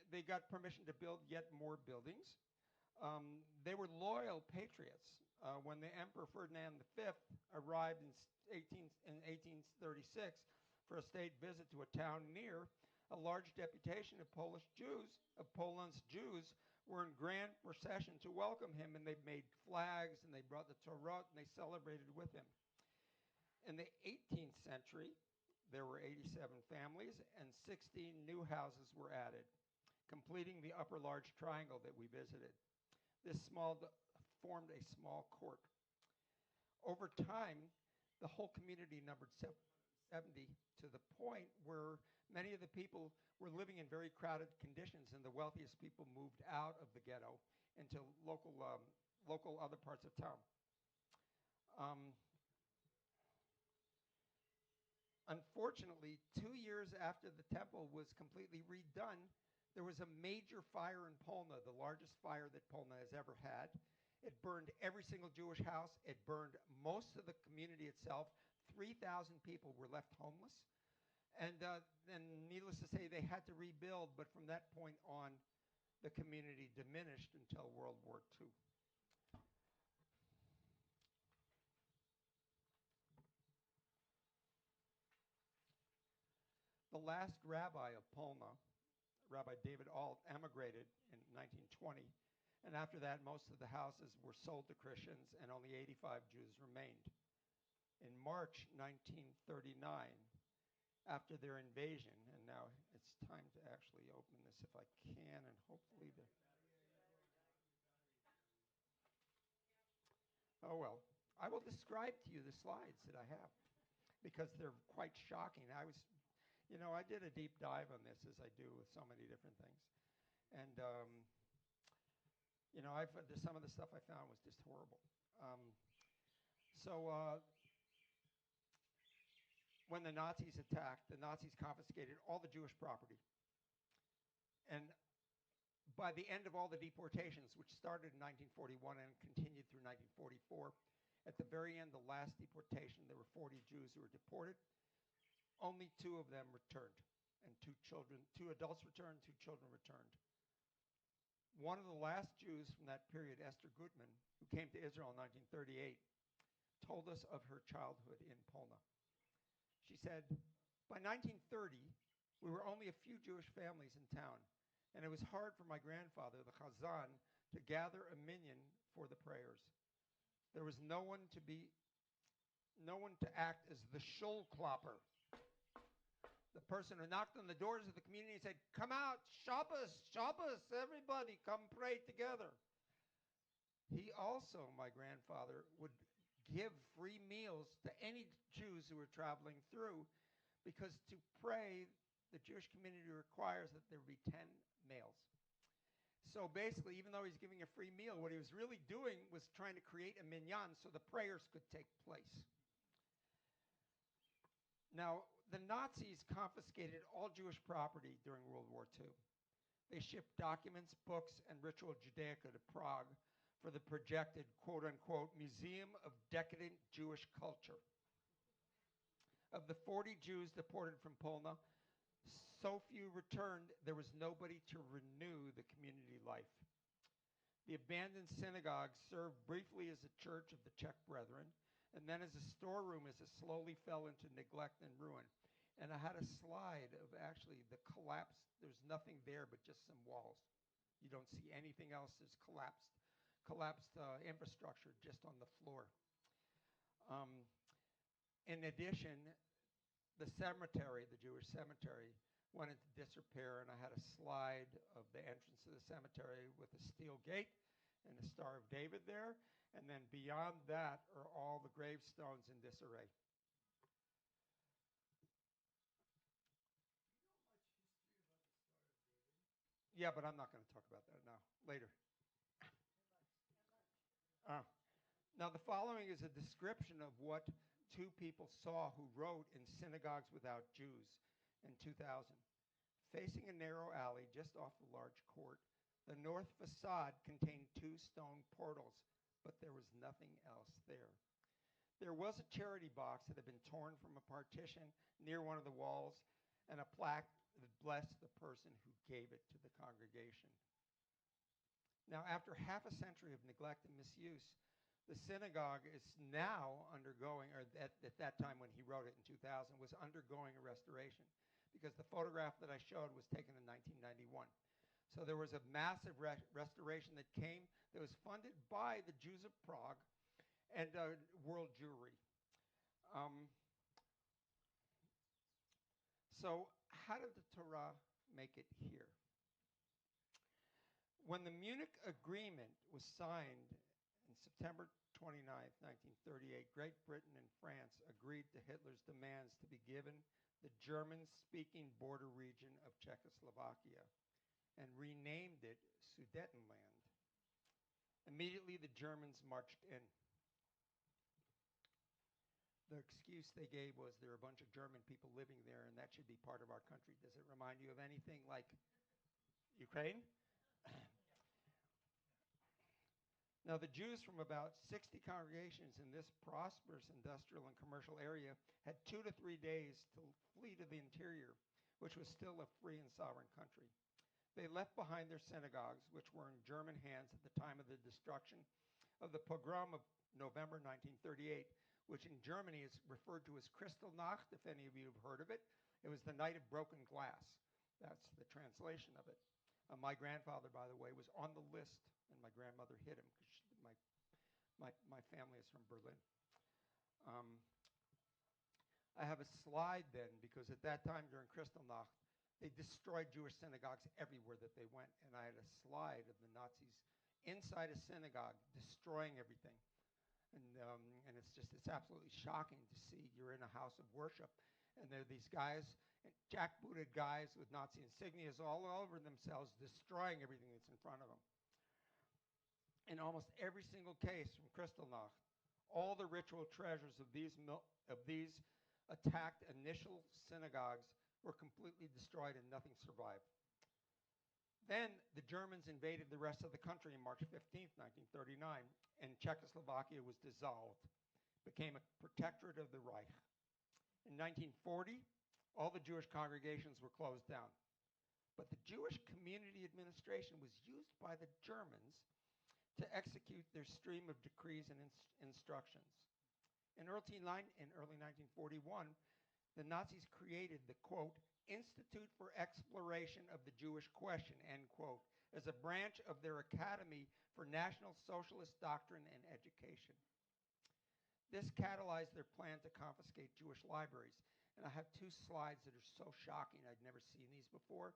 they got permission to build yet more buildings. They were loyal patriots. When the Emperor Ferdinand V arrived in 1836 for a state visit to a town near, a large deputation of Poland's Jews, were in grand procession to welcome him, and they made flags, and they brought the Torah, and they celebrated with him. In the 18th century, there were 87 families, and 16 new houses were added, completing the upper large triangle that we visited. This formed a small court. Over time, the whole community numbered 70, to the point where many of the people were living in very crowded conditions, and the wealthiest people moved out of the ghetto into local other parts of town. Unfortunately, 2 years after the temple was completely redone, there was a major fire in Polna, the largest fire that Polna has ever had. It burned every single Jewish house. It burned most of the community itself. 3,000 people were left homeless. And needless to say, they had to rebuild, but from that point on, the community diminished until World War II. The last rabbi of Polna, Rabbi David Alt, emigrated in 1920, and after that, most of the houses were sold to Christians, and only 85 Jews remained. In March 1939, after their invasion, and now it's time to actually open this if I can, and hopefully oh well, I will describe to you the slides that I have, because they're quite shocking. I did a deep dive on this, as I do with so many different things. And, some of the stuff I found was just horrible. When the Nazis attacked, the Nazis confiscated all the Jewish property. And by the end of all the deportations, which started in 1941 and continued through 1944, at the very end, the last deportation, there were 40 Jews who were deported. Only 2 of them returned, and 2 adults returned, 2 children returned. One of the last Jews from that period, Esther Gutman, who came to Israel in 1938, told us of her childhood in Polna. She said, by 1930, we were only a few Jewish families in town, and it was hard for my grandfather, the Chazan, to gather a minyan for the prayers. There was no one to act as the shul klopper, the person who knocked on the doors of the community and said, come out, Shabbos, Shabbos, everybody, come pray together. He also, my grandfather, would give free meals to any Jews who were traveling through, because to pray, the Jewish community requires that there be 10 males. So basically, even though he's giving a free meal, what he was really doing was trying to create a minyan so the prayers could take place. Now, the Nazis confiscated all Jewish property during World War II. They shipped documents, books, and ritual Judaica to Prague for the projected, quote-unquote, Museum of Decadent Jewish Culture. Of the 40 Jews deported from Polna, so few returned, there was nobody to renew the community life. The abandoned synagogue served briefly as a church of the Czech Brethren, and then as a storeroom as it slowly fell into neglect and ruin. And I had a slide of actually the collapse. There's nothing there but just some walls. You don't see anything else. There's collapsed infrastructure just on the floor. In addition, the cemetery, the Jewish cemetery, went into disrepair, and I had a slide of the entrance to the cemetery with a steel gate and the Star of David there. And then beyond that are all the gravestones in disarray. Yeah, but I'm not going to talk about that now. Later. Now, the following is a description of what 2 people saw who wrote in Synagogues Without Jews in 2000. Facing a narrow alley just off the large court, the north facade contained 2 stone portals, but there was nothing else there. There was a charity box that had been torn from a partition near one of the walls, and a plaque that blessed the person who gave it to the congregation. Now, after half a century of neglect and misuse, the synagogue is now undergoing, or at that time when he wrote it in 2000, was undergoing a restoration. because the photograph that I showed was taken in 1991. So there was a massive restoration that came that was funded by the Jews of Prague and World Jewry. So how did the Torah make it here? When the Munich Agreement was signed in September 29, 1938, Great Britain and France agreed to Hitler's demands to be given the German-speaking border region of Czechoslovakia and renamed it Sudetenland. Immediately, the Germans marched in. The excuse they gave was there are a bunch of German people living there, and that should be part of our country. Does it remind you of anything like Ukraine? Now, the Jews from about 60 congregations in this prosperous industrial and commercial area had 2 to 3 days to flee to the interior, which was still a free and sovereign country. They left behind their synagogues, which were in German hands at the time of the destruction of the pogrom of November 1938, which in Germany is referred to as Kristallnacht, if any of you have heard of it. It was the night of broken glass. That's the translation of it. My grandfather, by the way, was on the list, and my grandmother hid him because my family is from Berlin. I have a slide then, because at that time during Kristallnacht, they destroyed Jewish synagogues everywhere that they went, and I had a slide of the Nazis inside a synagogue destroying everything. And it's absolutely shocking to see. You're in a house of worship, and there are these guys, jackbooted guys with Nazi insignias all over themselves, destroying everything that's in front of them. In almost every single case from Kristallnacht, all the ritual treasures of these attacked initial synagogues were completely destroyed and nothing survived. Then the Germans invaded the rest of the country on March 15, 1939, and Czechoslovakia was dissolved, became a protectorate of the Reich. In 1940, all the Jewish congregations were closed down. But the Jewish Community Administration was used by the Germans to execute their stream of decrees and instructions. In early 1941, the Nazis created the, quote, Institute for Exploration of the Jewish Question, end quote, as a branch of their Academy for National Socialist Doctrine and Education. This catalyzed their plan to confiscate Jewish libraries. And I have 2 slides that are so shocking. I'd never seen these before.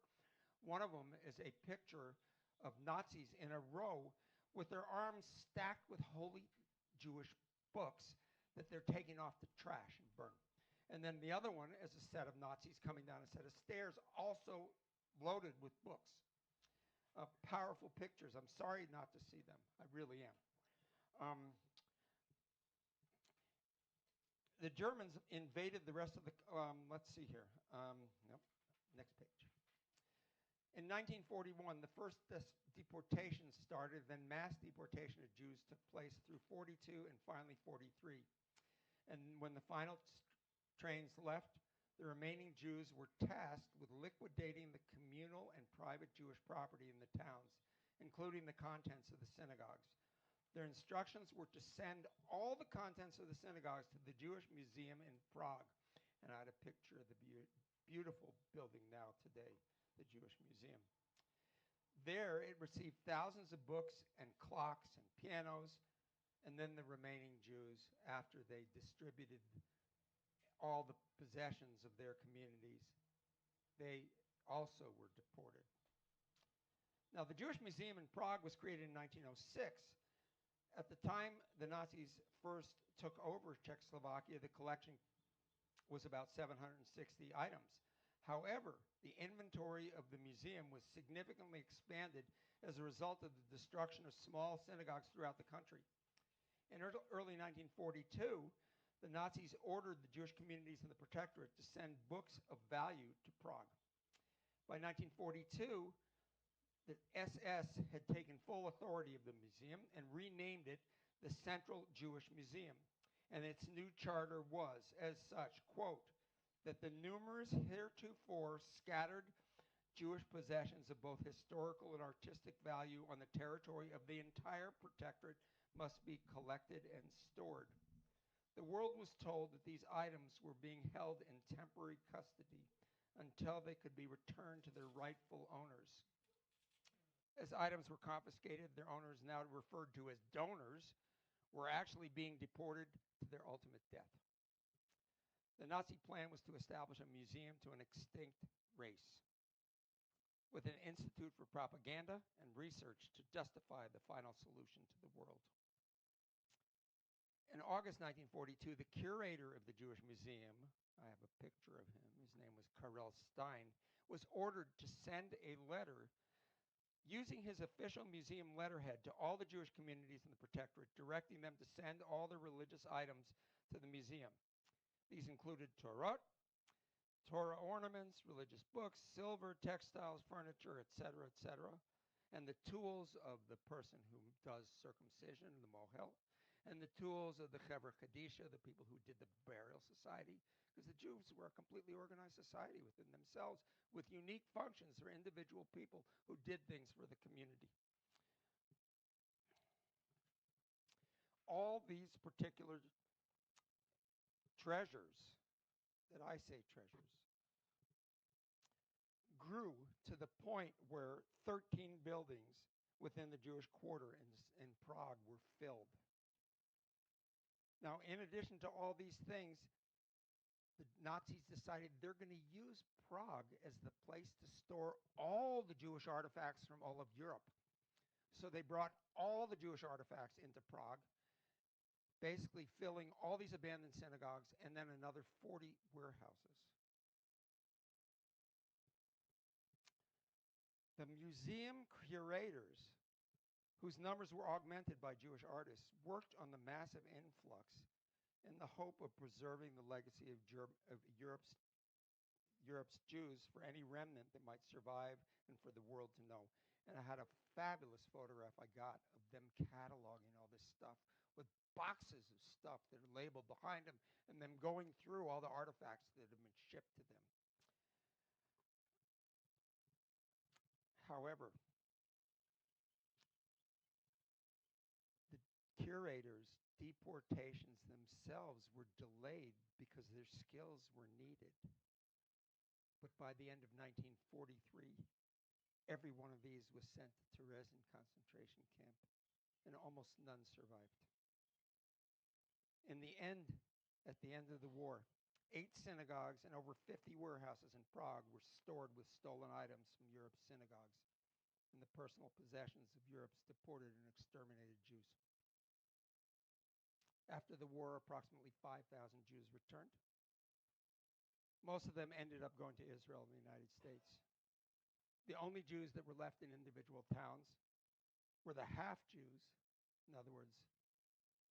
One of them is a picture of Nazis in a row with their arms stacked with holy Jewish books that they're taking off the trash and burn. And then the other one is a set of Nazis coming down a set of stairs, also loaded with books. Powerful pictures. I'm sorry not to see them. I really am. The Germans invaded the rest of the, let's see here. Nope, next page. In 1941, the first deportation started, then mass deportation of Jews took place through 42 and finally 43. And when the final trains left, the remaining Jews were tasked with liquidating the communal and private Jewish property in the towns, including the contents of the synagogues. Their instructions were to send all the contents of the synagogues to the Jewish Museum in Prague. And I had a picture of the beautiful building now today, the Jewish Museum. There, it received thousands of books and clocks and pianos, and then the remaining Jews, after they distributed all the possessions of their communities, they also were deported. Now, the Jewish Museum in Prague was created in 1906. At the time the Nazis first took over Czechoslovakia, the collection was about 760 items. However, the inventory of the museum was significantly expanded as a result of the destruction of small synagogues throughout the country. In early 1942, the Nazis ordered the Jewish communities in the Protectorate to send books of value to Prague. By 1942, the SS had taken full authority of the museum and renamed it the Central Jewish Museum. And its new charter was, as such, quote, that the numerous heretofore scattered Jewish possessions of both historical and artistic value on the territory of the entire Protectorate must be collected and stored. The world was told that these items were being held in temporary custody until they could be returned to their rightful owners. As items were confiscated, their owners, now referred to as donors, were actually being deported to their ultimate death. The Nazi plan was to establish a museum to an extinct race, with an institute for propaganda and research to justify the final solution to the world. In August 1942, the curator of the Jewish Museum, I have a picture of him, his name was Karel Stein, was ordered to send a letter using his official museum letterhead to all the Jewish communities in the Protectorate, directing them to send all their religious items to the museum. These included Torah ornaments, religious books, silver, textiles, furniture, etc., and the tools of the person who does circumcision, the mohel, and the tools of the Chevra Kadisha, the people who did the burial society, because the Jews were a completely organized society within themselves with unique functions for individual people who did things for the community. All these particular treasures, that I say treasures, grew to the point where 13 buildings within the Jewish quarter in Prague were filled. Now, in addition to all these things, the Nazis decided they're going to use Prague as the place to store all the Jewish artifacts from all of Europe. So they brought all the Jewish artifacts into Prague, basically filling all these abandoned synagogues and then another 40 warehouses. The museum curators, whose numbers were augmented by Jewish artists, worked on the massive influx in the hope of preserving the legacy of Europe's Jews for any remnant that might survive and for the world to know. And I had a fabulous photograph I got of them cataloging all this stuff with boxes of stuff that are labeled behind them and them going through all the artifacts that have been shipped to them. However, the curators' deportations themselves were delayed because their skills were needed. But by the end of 1943, every one of these was sent to Terezin concentration camp, and almost none survived. In the end, at the end of the war, 8 synagogues and over 50 warehouses in Prague were stored with stolen items from Europe's synagogues and the personal possessions of Europe's deported and exterminated Jews. After the war, approximately 5,000 Jews returned. Most of them ended up going to Israel and the United States. The only Jews that were left in individual towns were the half-Jews, in other words,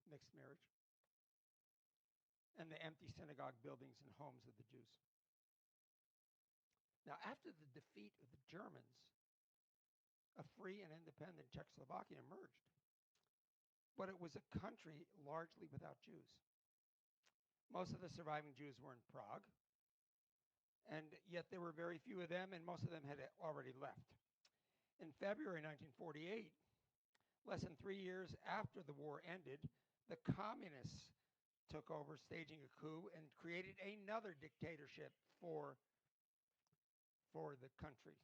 mixed marriage, and the empty synagogue buildings and homes of the Jews. Now, after the defeat of the Germans, a free and independent Czechoslovakia emerged, but it was a country largely without Jews. Most of the surviving Jews were in Prague, and yet there were very few of them, and most of them had already left. In February 1948, less than 3 years after the war ended, the communists took over, staging a coup, and created another dictatorship for the country.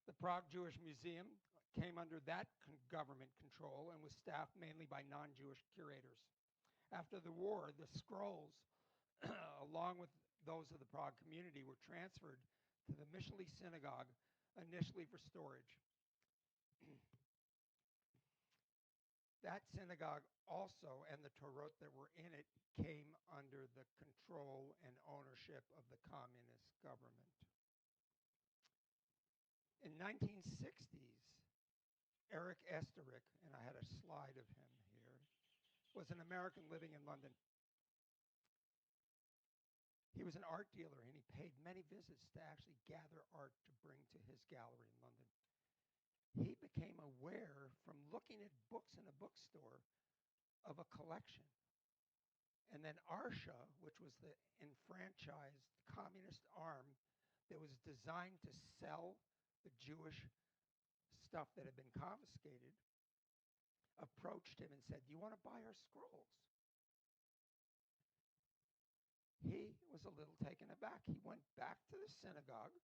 The Prague Jewish Museum came under that government control and was staffed mainly by non-Jewish curators. After the war, the scrolls, along with those of the Prague community, were transferred to the Myshli Synagogue, initially for storage. That synagogue also, and the Torot that were in it, came under the control and ownership of the communist government. In 1960s, Eric Esterick, and I had a slide of him here, was an American living in London. He was an art dealer, and he paid many visits to actually gather art to bring to his gallery in London. He became aware from looking at books in a bookstore of a collection. And then Arsha, which was the enfranchised communist arm that was designed to sell the Jewish stuff that had been confiscated, approached him and said, "Do you want to buy our scrolls?" he was a little taken aback. He went back to the synagogue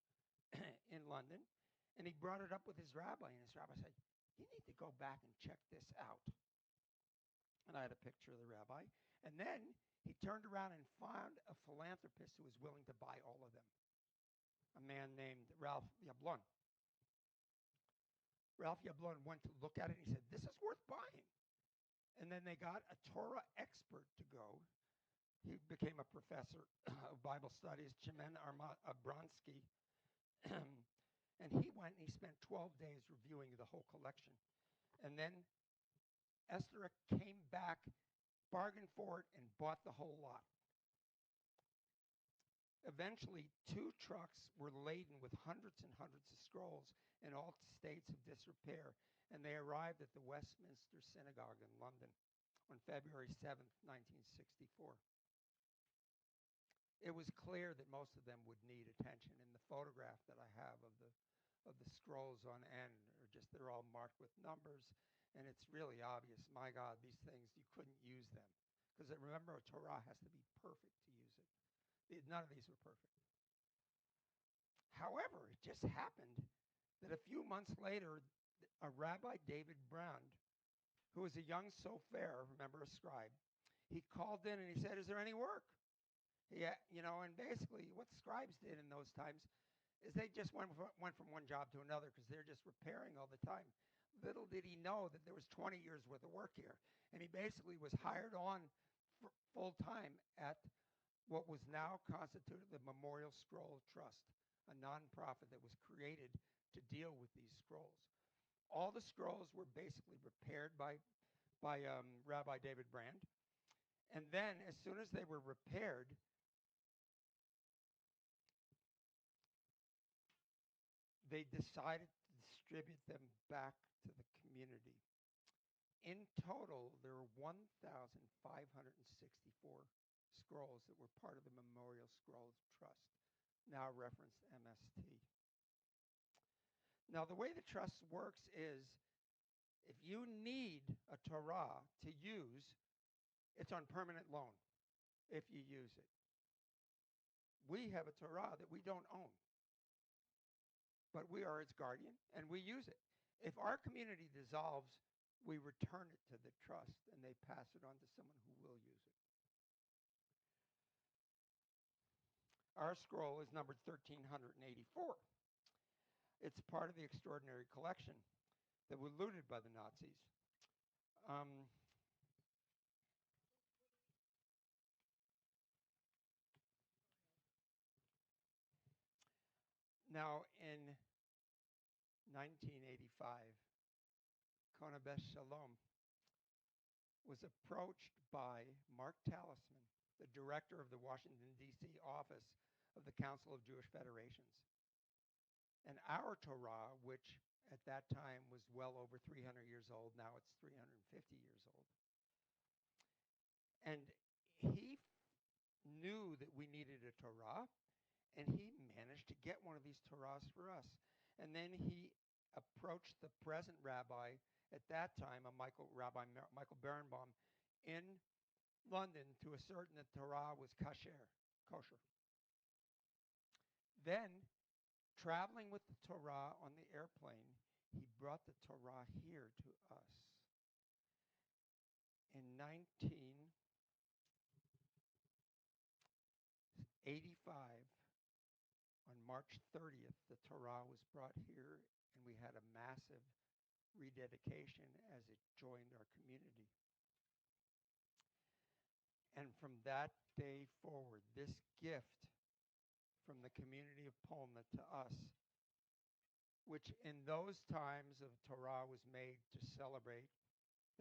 in London, and he brought it up with his rabbi, and his rabbi said, "You need to go back and check this out." And I had a picture of the rabbi. And then he turned around and found a philanthropist who was willing to buy all of them, a man named Ralph Yablon. Ralph Yablon went to look at it, and he said, "This is worth buying." And then they got a Torah expert to go. He became a professor of Bible studies, Chimen Abronsky. And he went and he spent 12 days reviewing the whole collection. And then Esther came back, bargained for it, and bought the whole lot. Eventually, 2 trucks were laden with hundreds and hundreds of scrolls in all states of disrepair, and they arrived at the Westminster Synagogue in London on February 7th, 1964. It was clear that most of them would need attention. In the photograph that I have of the scrolls on end are just, they're all marked with numbers, and it's really obvious, my God, these things, you couldn't use them. Because remember, a Torah has to be perfect to use it. None of these were perfect. However, it just happened that a few months later, a Rabbi David Brown, who was a young sofer, remember a scribe, he called in and he said, "Is there any work?" Yeah, and basically what scribes did in those times is they just went from one job to another because they're just repairing all the time. Little did he know that there was 20 years worth of work here. And he basically was hired on full-time at what was now constituted the Memorial Scroll Trust, a nonprofit that was created to deal with these scrolls. All the scrolls were basically repaired by Rabbi David Brand. And then as soon as they were repaired, they decided to distribute them back to the community. In total, there were 1,564 scrolls that were part of the Memorial Scrolls Trust, now referenced MST. Now, the way the trust works is if you need a Torah to use, it's on permanent loan if you use it. We have a Torah that we don't own, but we are its guardian, and we use it. If our community dissolves, we return it to the trust, and they pass it on to someone who will use it. Our scroll is numbered 1384. It's part of the extraordinary collection that were looted by the Nazis. Now, in 1985, Konabes Shalom was approached by Mark Talisman, the director of the Washington, D.C. office of the Council of Jewish Federations. And our Torah, which at that time was well over 300 years old, now it's 350 years old. And he knew that we needed a Torah, and he managed to get one of these Torahs for us. And then he approached the present rabbi at that time, Rabbi Michael Berenbaum, in London to ascertain that Torah was kosher. Then, traveling with the Torah on the airplane, he brought the Torah here to us. In 1985, on March 30th, the Torah was brought here, and we had a massive rededication as it joined our community. And from that day forward, this gift from the community of Polna to us, which in those times of Torah was made to celebrate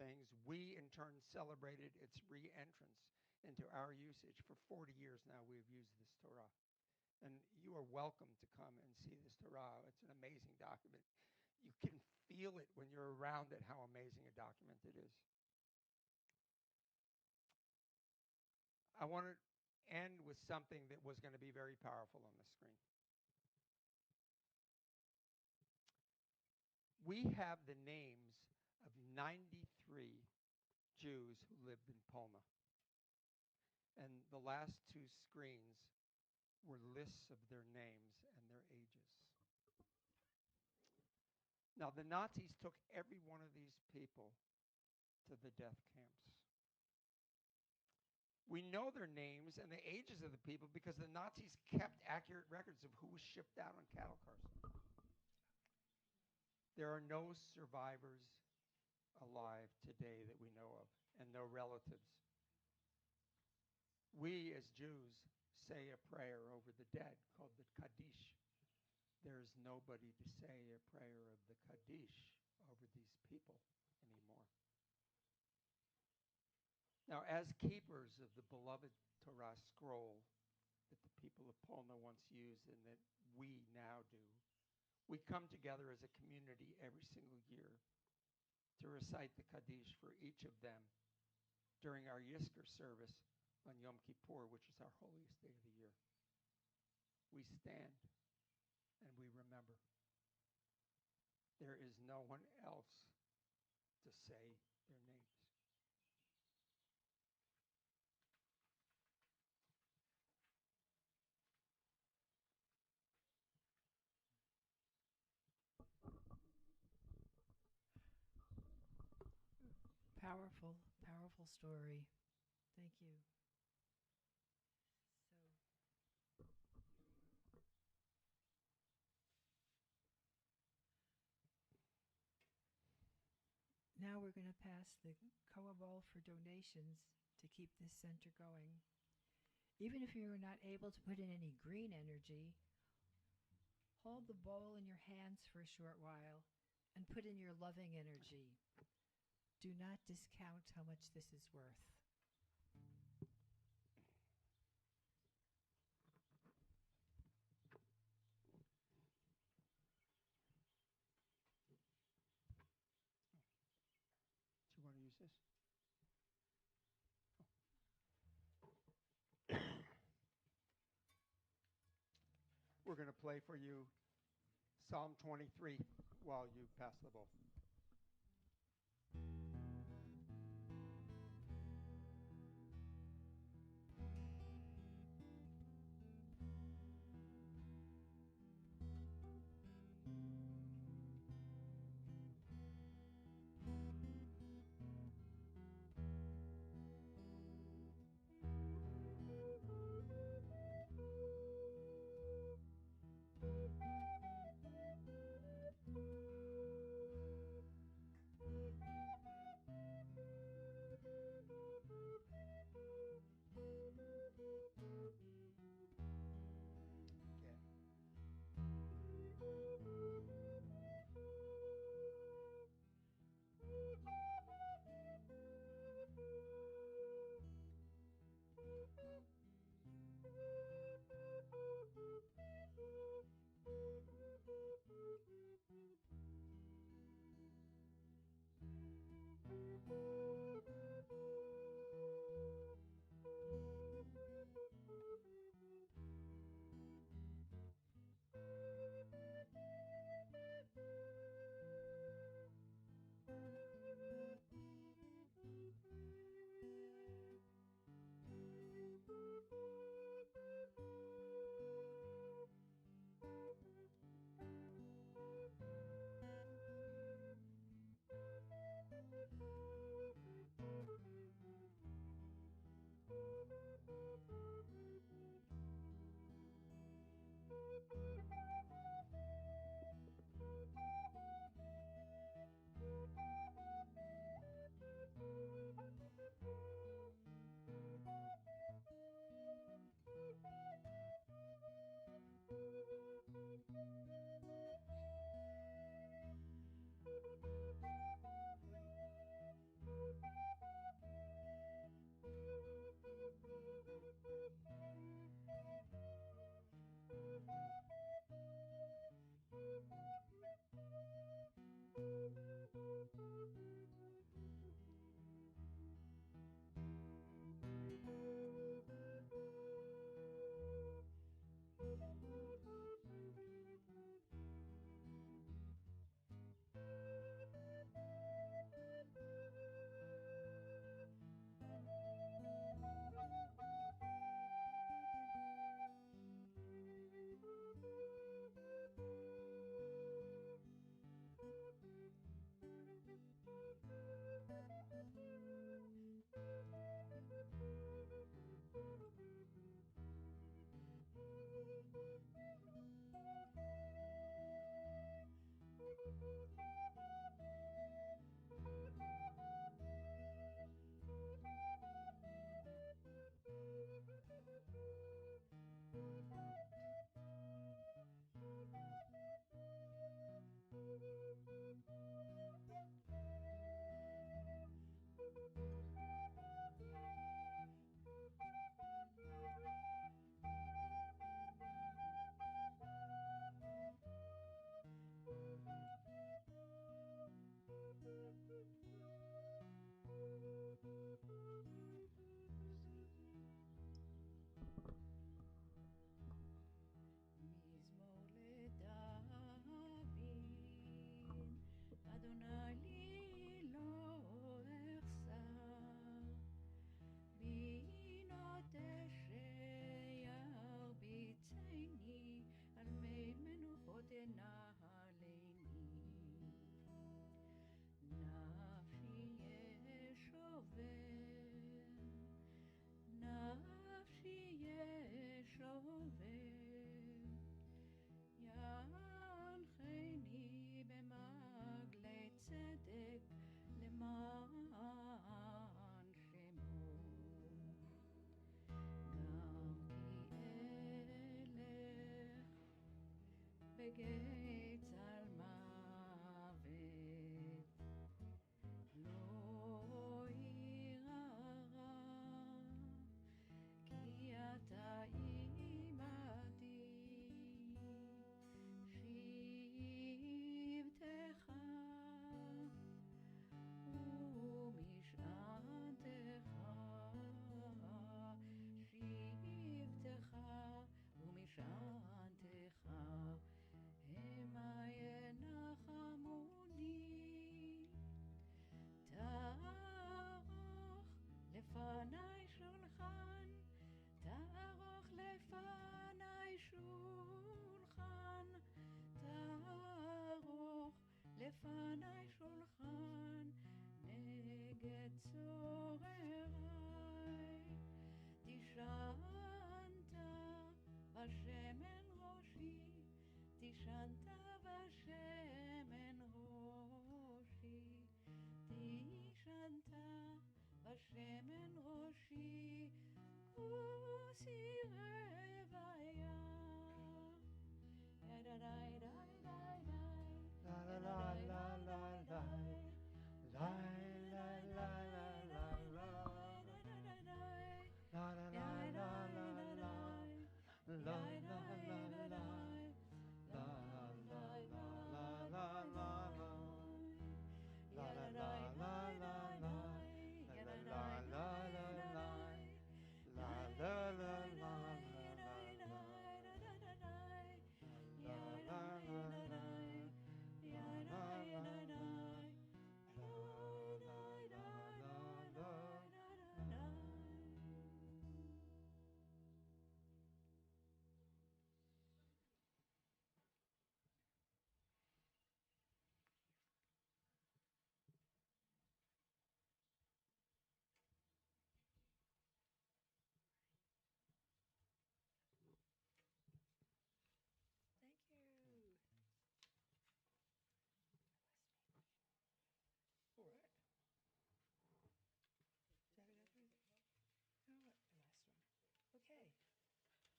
things, we in turn celebrated its re-entrance into our usage. For 40 years now, we've used this Torah. And you are welcome to come and see this Torah. It's an amazing document. You can feel it when you're around it, how amazing a document it is. I want to end with something that was going to be very powerful on the screen. We have the names of 93 Jews who lived in Polna. And the last two screens were lists of their names and their ages. Now, the Nazis took every one of these people to the death camps. We know their names and the ages of the people because the Nazis kept accurate records of who was shipped out on cattle cars. There are no survivors alive today that we know of, and no relatives. We, as Jews, say a prayer over the dead called the Kaddish. There is nobody to say a prayer of the Kaddish over these people anymore. Now, as keepers of the beloved Torah scroll that the people of Polna once used and that we now do, we come together as a community every single year to recite the Kaddish for each of them during our Yizkor service on Yom Kippur, which is our holiest day of the year. We stand and we remember. There is no one else to say their names. Powerful, powerful story. Thank you. Now we're going to pass the Koa Bowl for donations to keep this center going. Even if you're not able to put in any green energy, hold the bowl in your hands for a short while and put in your loving energy. Do not discount how much this is worth. Do you want to use this? We're going to play for you Psalm 23 while you pass the bowl.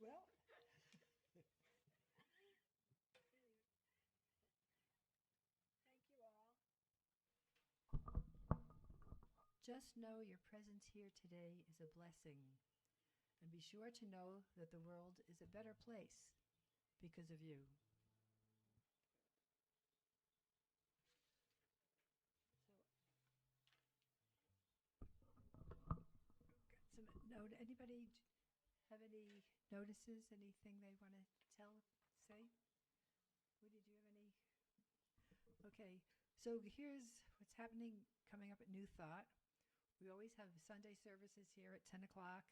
Well, just know your presence here today is a blessing. And be sure to know that the world is a better place because of you. Anybody have any notices, anything they want to say? Woody, do you have any? Okay, so here's what's happening coming up at New Thought. We always have Sunday services here at 10 o'clock.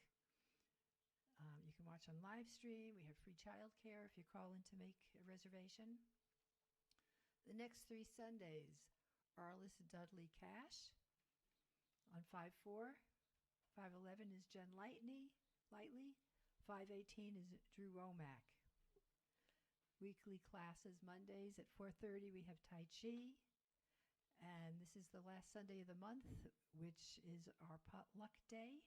You can watch on live stream. We have free childcare if you call in to make a reservation. The next 3 Sundays, Arliss Dudley Cash on 5-4. 5:11 is Jen Lightly. 5:18 is Drew Womack. Weekly classes Mondays at 4:30 we have Tai Chi. And this is the last Sunday of the month, which is our potluck day.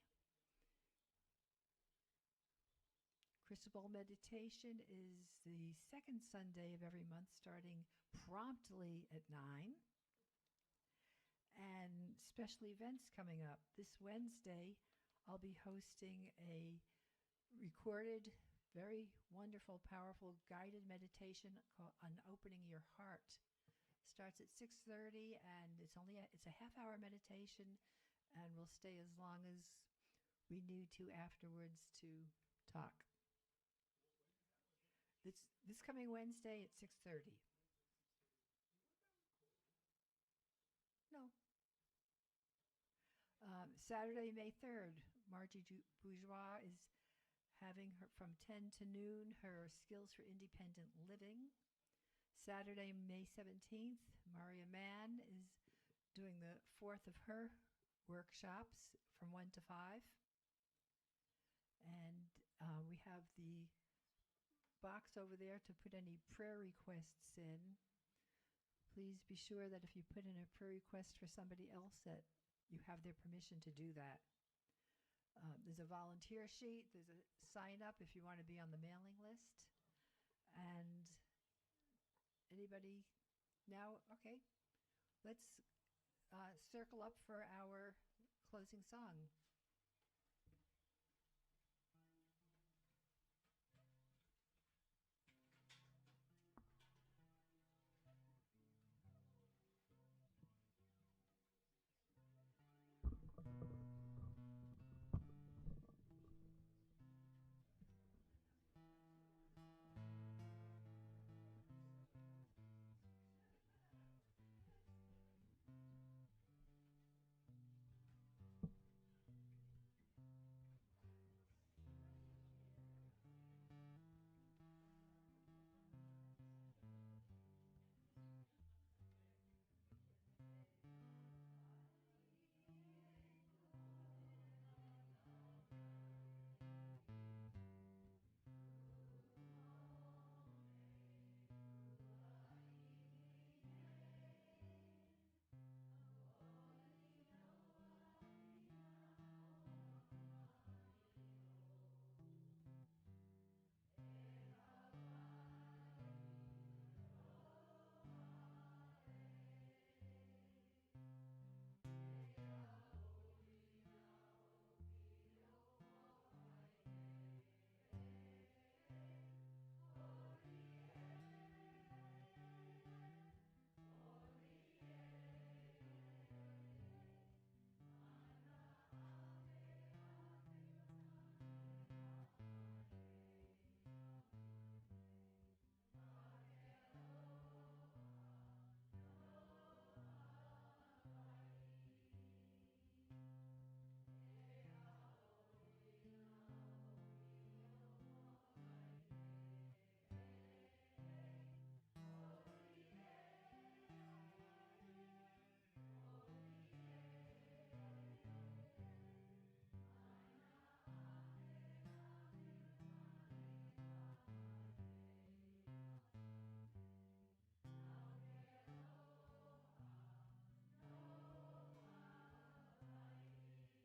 Crystal Ball meditation is the second Sunday of every month, starting promptly at 9. And special events coming up. This Wednesday, I'll be hosting a recorded, very wonderful, powerful, guided meditation on opening your heart. Starts at 6:30, and it's a half-hour meditation and we'll stay as long as we need to afterwards to talk. This coming Wednesday at 6:30. No. Saturday, May 3rd, Margie Bourgeois is having her from 10 to noon her skills for independent living. Saturday, May 17th, Maria Mann is doing the fourth of her workshops from 1 to 5. And we have the box over there to put any prayer requests in. Please be sure that if you put in a prayer request for somebody else that you have their permission to do that. There's a volunteer sheet. There's a sign up if you want to be on the mailing list. And anybody now? Okay. Let's circle up for our closing song.